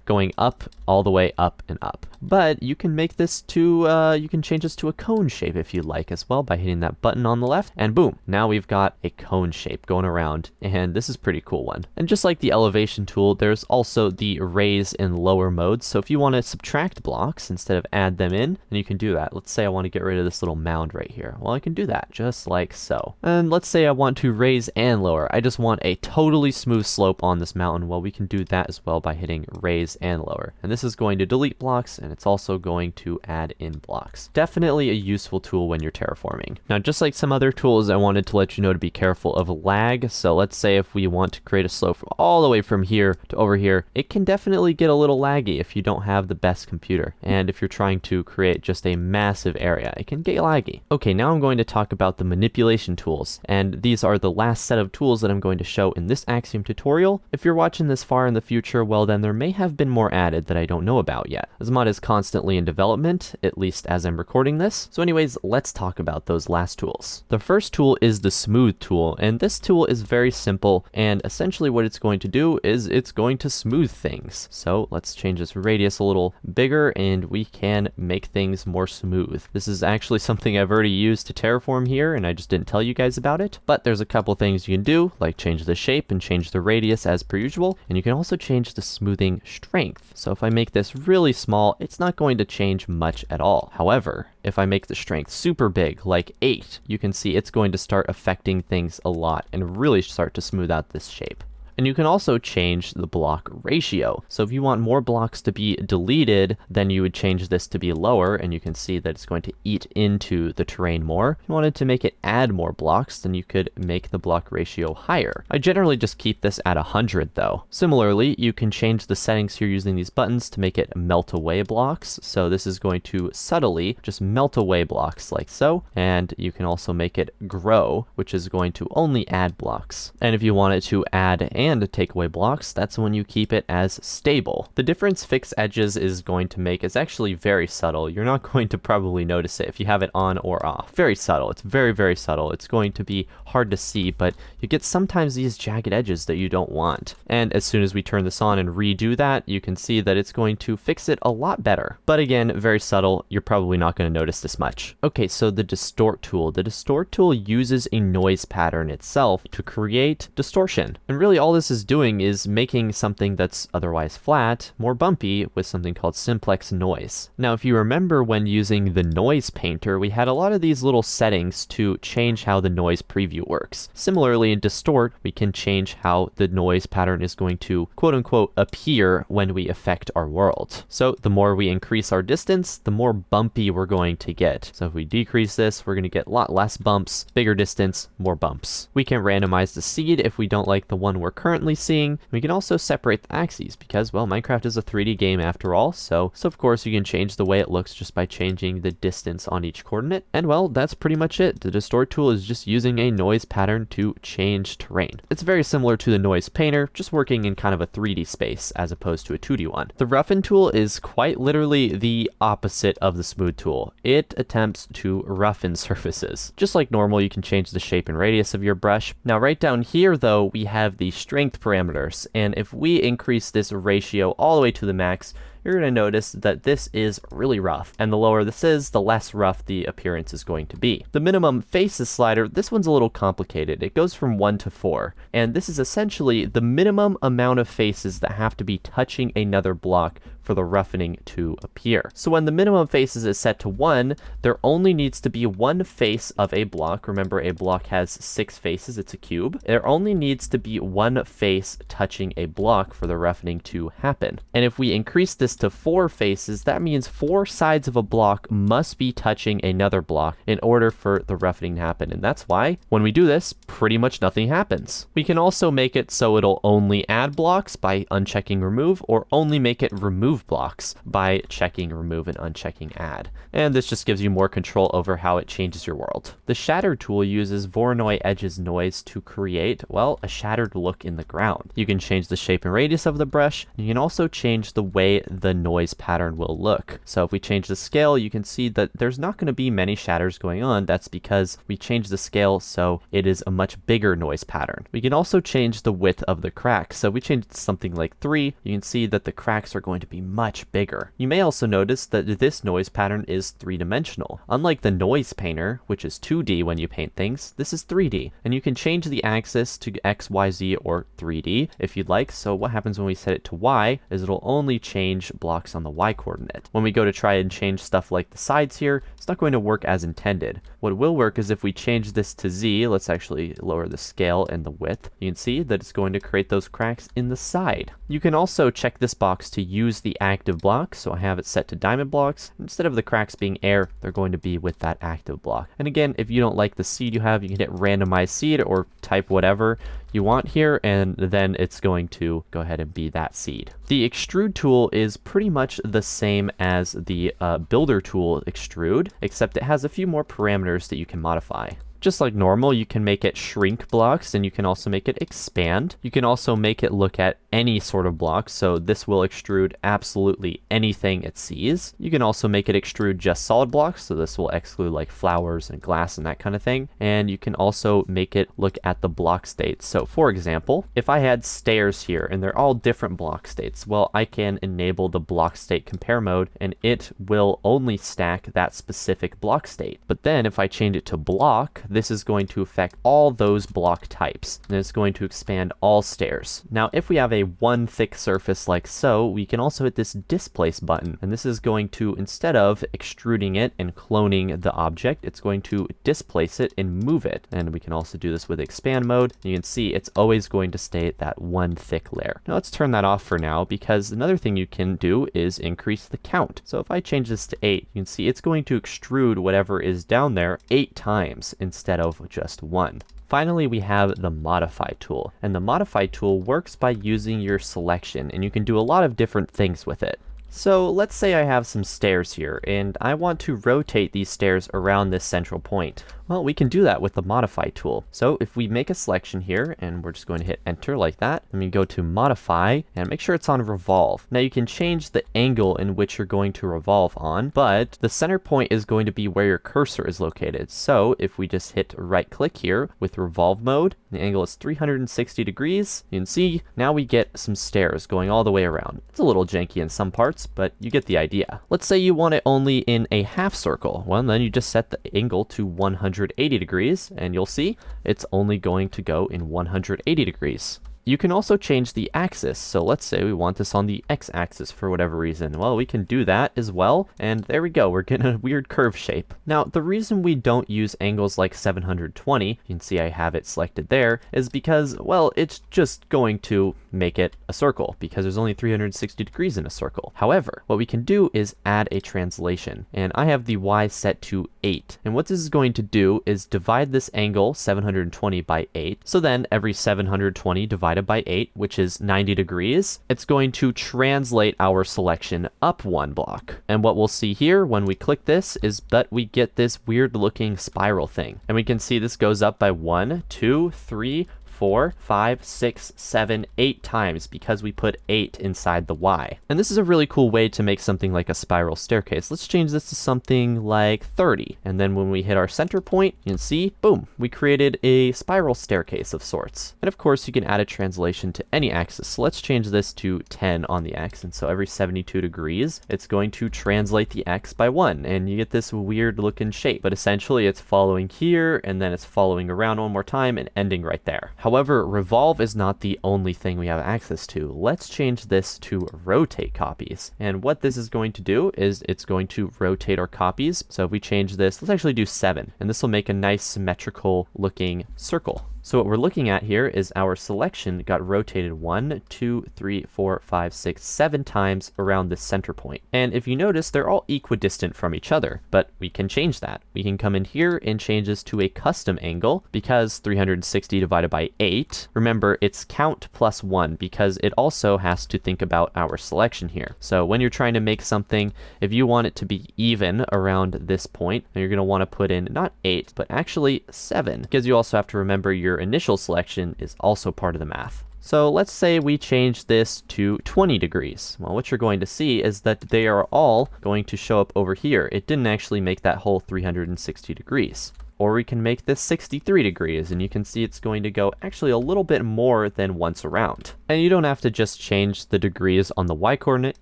going up all the way up and up. But you can make this to, you can change this to a cone shape if you'd like as well by hitting that button on the left, and boom, now we've got a cone shape going around, and this is a pretty cool one. And just like the elevation tool, there's also the raise and lower modes. So if you want to subtract blocks instead of add them in, then you can do that. Let's say I want to get rid of this little mound right here. Well, I can do that just like so. And let's say I want to raise and lower. I just want a totally smooth slope on this mountain. Well, we can do that as well by hitting raise and lower. And this is going to delete blocks, and it's also going to add in blocks. Definitely a useful tool when you're terraforming. Now, just like some other tools, I wanted to let you know to be careful of lag. So let's say if we want to create a slope from all the way from here to over here, it can definitely get a little laggy if you don't have the best computer. And if you're trying to create just a massive area, it can get laggy. Okay, now I'm going to talk about the manipulation tools. And these are the last set of tools that I'm going to show in this Axiom tutorial. If you're watching this far in the future, well then there may have been more added that I don't know about yet. This mod is constantly in development, at least as I'm recording this. So anyways, let's talk about those last tools. The first tool is the smooth tool, and this tool is very simple, and essentially what it's going to do is it's going to smooth things. So let's change this radius a little bigger and we can make things more smooth. This is actually something I've already used to terraform here, and I just didn't tell you guys about it. But there's a couple things you can do, like change the shape and change the radius as per usual, and you can also change the smoothing strength. So if I make this really small, it's not going to change much at all. However, if I make the strength super big, like 8, you can see it's going to start affecting things a lot and really start to smooth out this shape. And you can also change the block ratio. So if you want more blocks to be deleted, then you would change this to be lower, and you can see that it's going to eat into the terrain more. If you wanted to make it add more blocks, then you could make the block ratio higher. I generally just keep this at 100 though. Similarly, you can change the settings here using these buttons to make it melt away blocks. So this is going to subtly just melt away blocks like so. And you can also make it grow, which is going to only add blocks. And if you want it to add and take away blocks, that's when you keep it as stable. The difference fixed edges is going to make is actually very subtle. You're not going to probably notice it if you have it on or off. Very subtle. It's very, very subtle. It's going to be hard to see, but you get sometimes these jagged edges that you don't want. And as soon as we turn this on and redo that, you can see that it's going to fix it a lot better. But again, very subtle. You're probably not going to notice this much. Okay, so the Distort tool. The Distort tool uses a noise pattern itself to create distortion. And really all this is doing is making something that's otherwise flat more bumpy with something called simplex noise. Now, if you remember when using the noise painter, we had a lot of these little settings to change how the noise preview works. Similarly, in Distort, we can change how the noise pattern is going to quote unquote appear when we affect our world. So the more we increase our distance, the more bumpy we're going to get. So if we decrease this, we're going to get a lot less bumps, bigger distance, more bumps. We can randomize the seed if we don't like the one we're currently seeing. We can also separate the axes because, well, Minecraft is a 3D game after all, so of course you can change the way it looks just by changing the distance on each coordinate. And well, that's pretty much it. The Distort tool is just using a noise pattern to change terrain. It's very similar to the noise painter, just working in kind of a 3D space as opposed to a 2D one. The Roughen tool is quite literally the opposite of the smooth tool. It attempts to roughen surfaces. Just like normal, you can change the shape and radius of your brush. Now right down here though, we have the strength parameters, and if we increase this ratio all the way to the max, you're going to notice that this is really rough, and the lower this is, the less rough the appearance is going to be. The minimum faces slider, this one's a little complicated. It goes from 1 to 4, and this is essentially the minimum amount of faces that have to be touching another block for the roughening to appear. So when the minimum faces is set to 1, there only needs to be one face of a block. Remember, a block has 6 faces, it's a cube. There only needs to be one face touching a block for the roughening to happen. And if we increase this to 4 faces, that means 4 sides of a block must be touching another block in order for the roughening to happen. And that's why when we do this, pretty much nothing happens. We can also make it so it'll only add blocks by unchecking remove, or only make it remove remove blocks by checking remove and unchecking add. And this just gives you more control over how it changes your world. The Shatter tool uses Voronoi Edge's noise to create, well, a shattered look in the ground. You can change the shape and radius of the brush, and you can also change the way the noise pattern will look. So if we change the scale, you can see that there's not going to be many shatters going on. That's because we changed the scale so it is a much bigger noise pattern. We can also change the width of the cracks. So if we change it to something like 3, you can see that the cracks are going to be much bigger. You may also notice that this noise pattern is 3-dimensional. Unlike the Noise Painter, which is 2D when you paint things, this is 3D. And you can change the axis to X, Y, Z, or 3D if you'd like. So what happens when we set it to Y is it'll only change blocks on the Y coordinate. When we go to try and change stuff like the sides here, it's not going to work as intended. What will work is if we change this to Z, let's actually lower the scale and the width, you can see that it's going to create those cracks in the side. You can also check this box to use the active block, so I have it set to diamond blocks. Instead of the cracks being air, they're going to be with that active block. And again, if you don't like the seed you have, you can hit randomize seed or type whatever you want here, and then it's going to go ahead and be that seed. The Extrude tool is pretty much the same as the Builder tool Extrude, except it has a few more parameters that you can modify. Just like normal, you can make it shrink blocks, and you can also make it expand. You can also make it look at any sort of block, so this will extrude absolutely anything it sees. You can also make it extrude just solid blocks, so this will exclude like flowers and glass and that kind of thing. And you can also make it look at the block states. So for example, if I had stairs here and they're all different block states, well, I can enable the block state compare mode, and it will only stack that specific block state. But then if I change it to block, this is going to affect all those block types, and it's going to expand all stairs. Now, if we have a one thick surface like so, we can also hit this displace button, and this is going to, instead of extruding it and cloning the object, it's going to displace it and move it. And we can also do this with expand mode. You can see it's always going to stay at that one thick layer. Now let's turn that off for now, because another thing you can do is increase the count. So if I change this to 8, you can see it's going to extrude whatever is down there 8 times instead of just 1. Finally, we have the Modify tool, and the Modify tool works by using your selection, and you can do a lot of different things with it. So let's say I have some stairs here, and I want to rotate these stairs around this central point. Well, we can do that with the Modify tool. So if we make a selection here, and we're just going to hit enter like that, and we go to Modify, and make sure it's on Revolve. Now you can change the angle in which you're going to revolve on, but the center point is going to be where your cursor is located. So if we just hit right click here with Revolve mode, the angle is 360 degrees. You can see now we get some stairs going all the way around. It's a little janky in some parts, but you get the idea. Let's say you want it only in a half circle. Well, then you just set the angle to 180 degrees, and you'll see it's only going to go in 180 degrees. You can also change the axis. So let's say we want this on the x-axis for whatever reason. Well, we can do that as well. And there we go. We're getting a weird curve shape. Now, the reason we don't use angles like 720, you can see I have it selected there, is because, well, it's just going to make it a circle because there's only 360 degrees in a circle. However, what we can do is add a translation, and I have the y set to 8. And what this is going to do is divide this angle 720 by 8. So then every 720 divided by 8, which is 90 degrees, it's going to translate our selection up 1 block. And what we'll see here when we click this is that we get this weird looking spiral thing. And we can see this goes up by 1, 2, 3, 4, 5, 6, 7, 8 times because we put 8 inside the Y. And this is a really cool way to make something like a spiral staircase. Let's change this to something like 30. And then when we hit our center point, you can see, boom, we created a spiral staircase of sorts. And of course, you can add a translation to any axis. So let's change this to 10 on the X. And so every 72 degrees, it's going to translate the X by 1. And you get this weird looking shape. But essentially, it's following here, and then it's following around one more time and ending right there. However, revolve is not the only thing we have access to. Let's change this to rotate copies. And what this is going to do is it's going to rotate our copies. So if we change this, let's actually do 7. And this will make a nice symmetrical looking circle. So what we're looking at here is our selection got rotated 1, 2, 3, 4, 5, 6, 7 times around this center point. And if you notice, they're all equidistant from each other, but we can change that. We can come in here and change this to a custom angle because 360 divided by 8, remember it's count plus 1 because it also has to think about our selection here. So when you're trying to make something, if you want it to be even around this point, then you're going to want to put in not 8, but actually 7, because you also have to remember your initial selection is also part of the math. So let's say we change this to 20 degrees. Well, what you're going to see is that they are all going to show up over here. It didn't actually make that whole 360 degrees. Or we can make this 63 degrees, and you can see it's going to go actually a little bit more than once around. And you don't have to just change the degrees on the y-coordinate,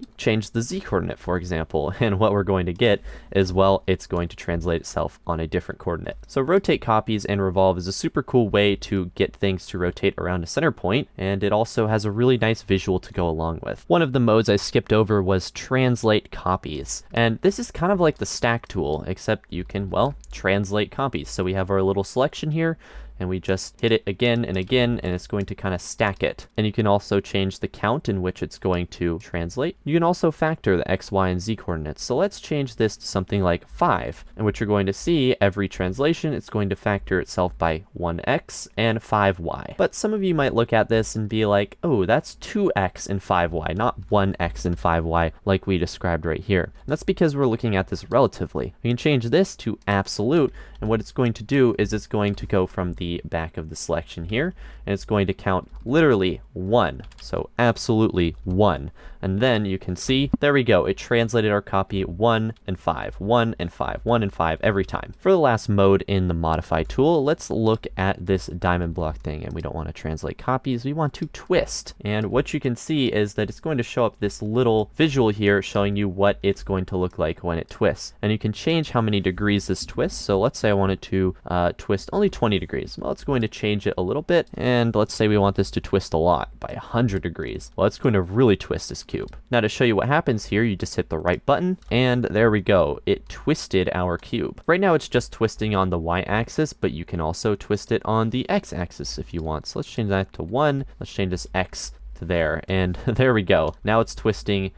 change the z-coordinate, for example, and what we're going to get is, well, it's going to translate itself on a different coordinate. So rotate copies and revolve is a super cool way to get things to rotate around a center point, and it also has a really nice visual to go along with. One of the modes I skipped over was translate copies, and this is kind of like the stack tool, except you can, well, translate copies. So we have our little selection here, and we just hit it again and again, and it's going to kind of stack it. And you can also change the count in which it's going to translate. You can also factor the x, y, and z coordinates. So let's change this to something like 5. And what you're going to see, every translation, it's going to factor itself by 1x and 5y. But some of you might look at this and be like, oh, that's 2x and 5y, not 1x and 5y like we described right here. And that's because we're looking at this relatively. We can change this to absolute, and what it's going to do is it's going to go from the back of the selection here, and it's going to count literally 1. So absolutely 1. And then you can see, there we go, it translated our copy 1 and 5, 1 and 5, 1 and 5 every time. For the last mode in the modify tool, let's look at this diamond block thing, and we don't want to translate copies, we want to twist. And what you can see is that it's going to show up this little visual here showing you what it's going to look like when it twists. And you can change how many degrees this twists. So let's say I want it to twist only 20 degrees. Well, it's going to change it a little bit, and let's say we want this to twist a lot by 100 degrees. Well, it's going to really twist this cube. Now to show you what happens here, you just hit the right button, and there we go. It twisted our cube. Right now it's just twisting on the y-axis, but you can also twist it on the x-axis if you want. So let's change that to 1. Let's change this x to there, and there we go. Now it's twisting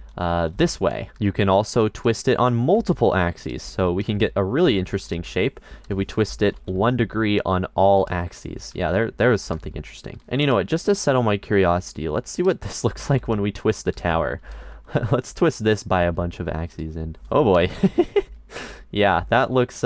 this way. You can also twist it on multiple axes, so we can get a really interesting shape if we twist it 1 degree on all axes. Yeah, there is something interesting. And you know what, just to settle my curiosity, let's see what this looks like when we twist the tower. Let's twist this by a bunch of axes, and oh boy. Yeah, that looks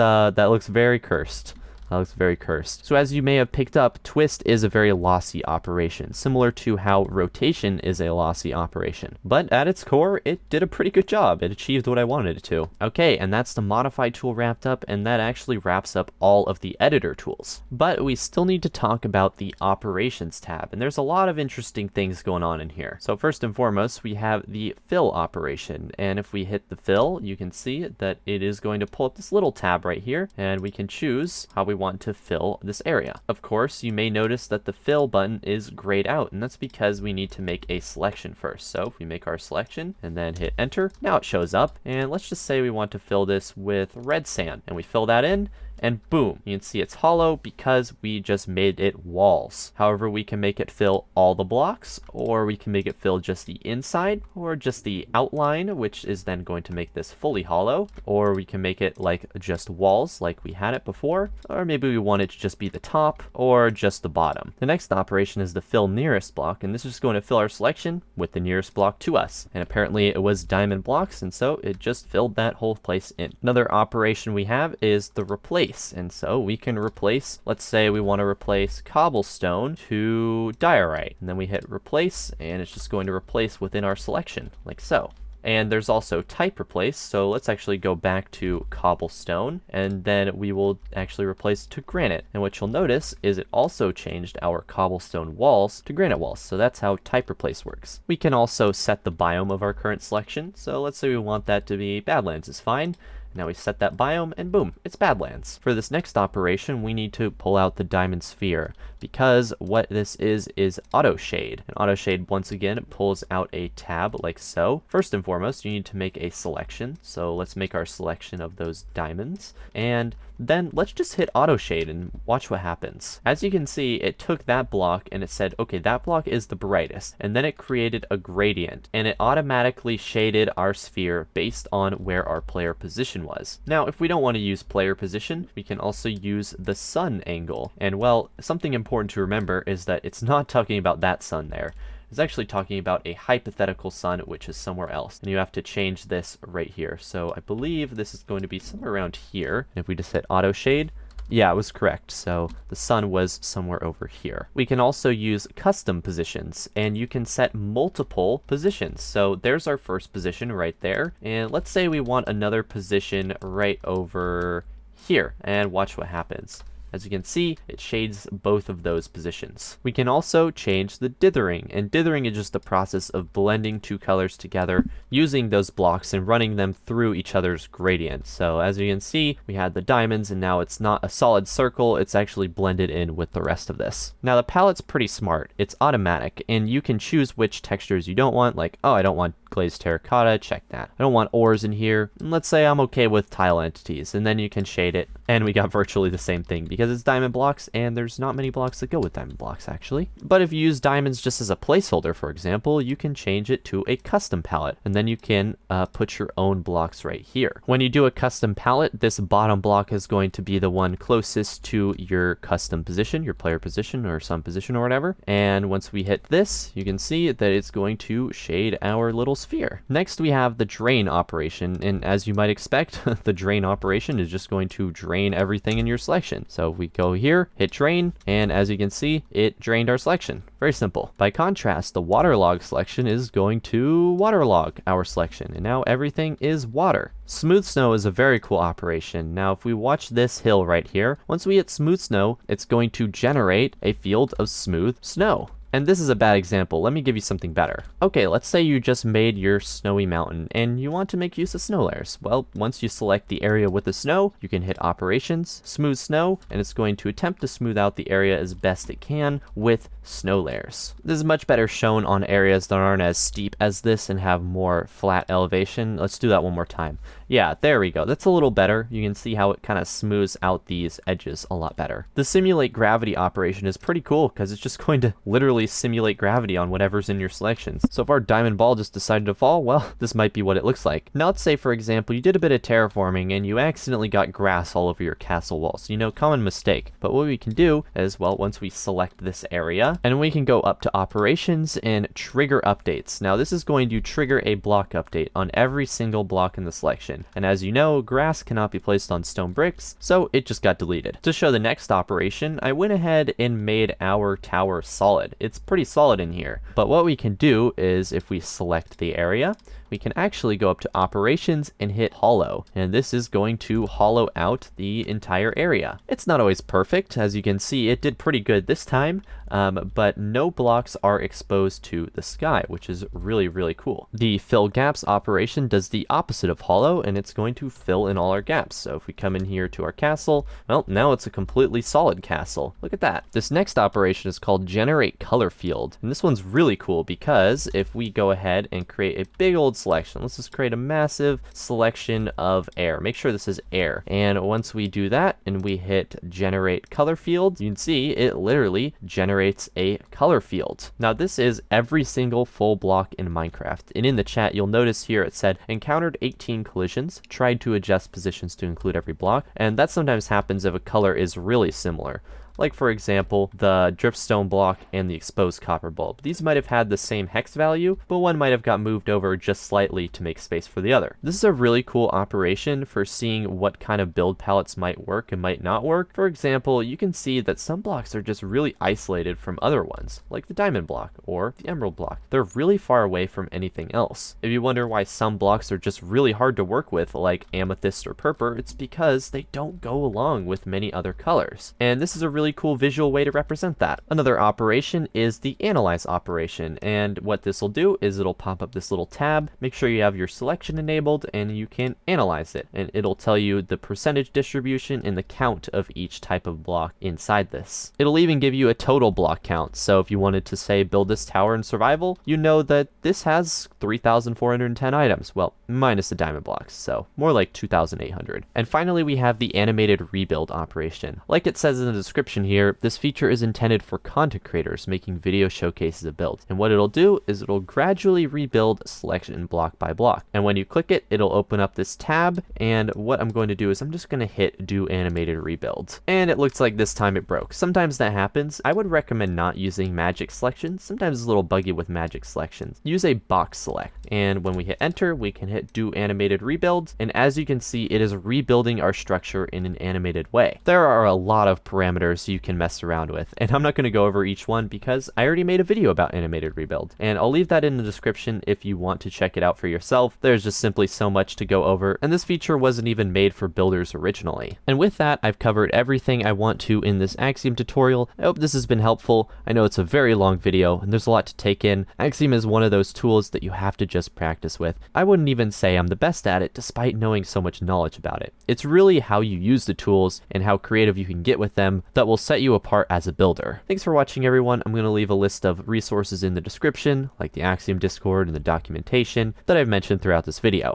very cursed. That looks very cursed. So as you may have picked up, twist is a very lossy operation, similar to how rotation is a lossy operation. But at its core, it did a pretty good job. It achieved what I wanted it to. Okay, and that's the modify tool wrapped up, and that actually wraps up all of the editor tools. But we still need to talk about the operations tab, and there's a lot of interesting things going on in here. So first and foremost, we have the fill operation, and if we hit the fill, you can see that it is going to pull up this little tab right here, and we can choose how we want to fill this area. Of course, you may notice that the fill button is grayed out, and that's because we need to make a selection first. So if we make our selection and then hit enter, now it shows up, and let's just say we want to fill this with red sand, and we fill that in, and boom, you can see it's hollow because we just made it walls. However, we can make it fill all the blocks, or we can make it fill just the inside, or just the outline, which is then going to make this fully hollow, or we can make it like just walls like we had it before, or maybe we want it to just be the top, or just the bottom. The next operation is the fill nearest block, and this is going to fill our selection with the nearest block to us. And apparently it was diamond blocks, and so it just filled that whole place in. Another operation we have is the replace. And so we can replace, let's say we want to replace cobblestone to diorite, and then we hit replace, and it's just going to replace within our selection like so. And there's also type replace, so let's actually go back to cobblestone, and then we will actually replace to granite. And what you'll notice is it also changed our cobblestone walls to granite walls, so that's how type replace works. We can also set the biome of our current selection, so let's say we want that to be Badlands is fine. Now we set that biome, and boom, it's Badlands. For this next operation, we need to pull out the diamond sphere, because what this is Autoshade. And Autoshade, once again, pulls out a tab like so. First and foremost, you need to make a selection. So let's make our selection of those diamonds. And then let's just hit Autoshade and watch what happens. As you can see, it took that block and it said, okay, that block is the brightest, and then it created a gradient, and it automatically shaded our sphere based on where our player position was. Now, if we don't want to use player position, we can also use the sun angle. And well, something important to remember is that it's not talking about that sun there. It's actually talking about a hypothetical sun, which is somewhere else. And you have to change this right here. So I believe this is going to be somewhere around here. And if we just hit auto shade, yeah, it was correct. So the sun was somewhere over here. We can also use custom positions, and you can set multiple positions. So there's our first position right there. And let's say we want another position right over here, and watch what happens. As you can see, it shades both of those positions. We can also change the dithering, and dithering is just the process of blending two colors together using those blocks and running them through each other's gradient. So as you can see, we had the diamonds, and now it's not a solid circle, it's actually blended in with the rest of this. Now the palette's pretty smart. It's automatic, and you can choose which textures you don't want, like, oh, I don't want glazed terracotta, check that. I don't want ores in here, and let's say I'm okay with tile entities, and then you can shade it, and we got virtually the same thing because it's diamond blocks, and there's not many blocks that go with diamond blocks actually. But if you use diamonds just as a placeholder, for example, you can change it to a custom palette, and then you can put your own blocks right here. When you do a custom palette, this bottom block is going to be the one closest to your custom position, your player position or sun position or whatever. And once we hit this, you can see that it's going to shade our little sphere. Next, we have the drain operation, and as you might expect, the drain operation is just going to drain everything in your selection. So if we go here, hit drain, and as you can see, it drained our selection. Very simple. By contrast, the waterlog selection is going to waterlog our selection, and now everything is water. Smoothsnow is a very cool operation. Now, if we watch this hill right here, once we hit Smoothsnow, it's going to generate a field of smooth snow. And this is a bad example. Let me give you something better. Okay, let's say you just made your snowy mountain and you want to make use of snow layers. Well, once you select the area with the snow, you can hit Operations, Smooth Snow, and it's going to attempt to smooth out the area as best it can with snow layers. This is much better shown on areas that aren't as steep as this and have more flat elevation. Let's do that one more time. Yeah, there we go. That's a little better. You can see how it kind of smooths out these edges a lot better. The Simulate Gravity operation is pretty cool because it's just going to literally simulate gravity on whatever's in your selections. So if our diamond ball just decided to fall, well, this might be what it looks like. Now let's say, for example, you did a bit of terraforming and you accidentally got grass all over your castle walls. You know, common mistake. But what we can do is, well, once we select this area, and we can go up to Operations and Trigger Updates. Now this is going to trigger a block update on every single block in the selection. And as you know, grass cannot be placed on stone bricks, so it just got deleted. To show the next operation, I went ahead and made our tower solid. It's pretty solid in here. But what we can do is, if we select the area, we can actually go up to Operations and hit Hollow, and this is going to hollow out the entire area. It's not always perfect. As you can see, it did pretty good this time, but no blocks are exposed to the sky, which is really, really cool. The Fill Gaps operation does the opposite of Hollow, and it's going to fill in all our gaps. So if we come in here to our castle, well, now it's a completely solid castle. Look at that. This next operation is called Generate Color Field, and this one's really cool because if we go ahead and create a big old selection, let's just create a massive selection of air. Make sure this is air. And once we do that and we hit Generate Color Field, you can see it literally generates a color field. Now this is every single full block in Minecraft. And in the chat, you'll notice here it said encountered 18 collisions, tried to adjust positions to include every block. And that sometimes happens if a color is really similar. Like, for example, the dripstone block and the exposed copper bulb. These might have had the same hex value, but one might have got moved over just slightly to make space for the other. This is a really cool operation for seeing what kind of build palettes might work and might not work. For example, you can see that some blocks are just really isolated from other ones, like the diamond block or the emerald block. They're really far away from anything else. If you wonder why some blocks are just really hard to work with, like amethyst or purple, it's because they don't go along with many other colors. And this is a really really cool visual way to represent that. Another operation is the Analyze operation, and what this will do is it'll pop up this little tab. Make sure you have your selection enabled and you can analyze it, and it'll tell you the percentage distribution and the count of each type of block inside this. It'll even give you a total block count, so if you wanted to say build this tower in survival, you know that this has 3,410 items, well, minus the diamond blocks, so more like 2,800. And finally, we have the animated rebuild operation. Like it says in the description here, this feature is intended for content creators making video showcases of builds, and what it'll do is it'll gradually rebuild a selection block by block, and when you click it, it'll open up this tab, and what I'm going to do is I'm just going to hit do animated rebuild, and it looks like this time it broke. Sometimes that happens. I would recommend not using magic selections. Sometimes it's a little buggy with magic selections. Use a box select, and when we hit enter, we can hit do animated rebuild, and as you can see, it is rebuilding our structure in an animated way. There are a lot of parameters you can mess around with, and I'm not going to go over each one because I already made a video about animated rebuild, and I'll leave that in the description if you want to check it out for yourself. There's just simply so much to go over, and this feature wasn't even made for builders originally. And with that, I've covered everything I want to in this Axiom tutorial. I hope this has been helpful. I know it's a very long video, and there's a lot to take in. Axiom is one of those tools that you have to just practice with. I wouldn't even say I'm the best at it despite knowing so much knowledge about it. It's really how you use the tools and how creative you can get with them that will set you apart as a builder. Thanks for watching, everyone. I'm going to leave a list of resources in the description, like the Axiom Discord and the documentation that I've mentioned throughout this video.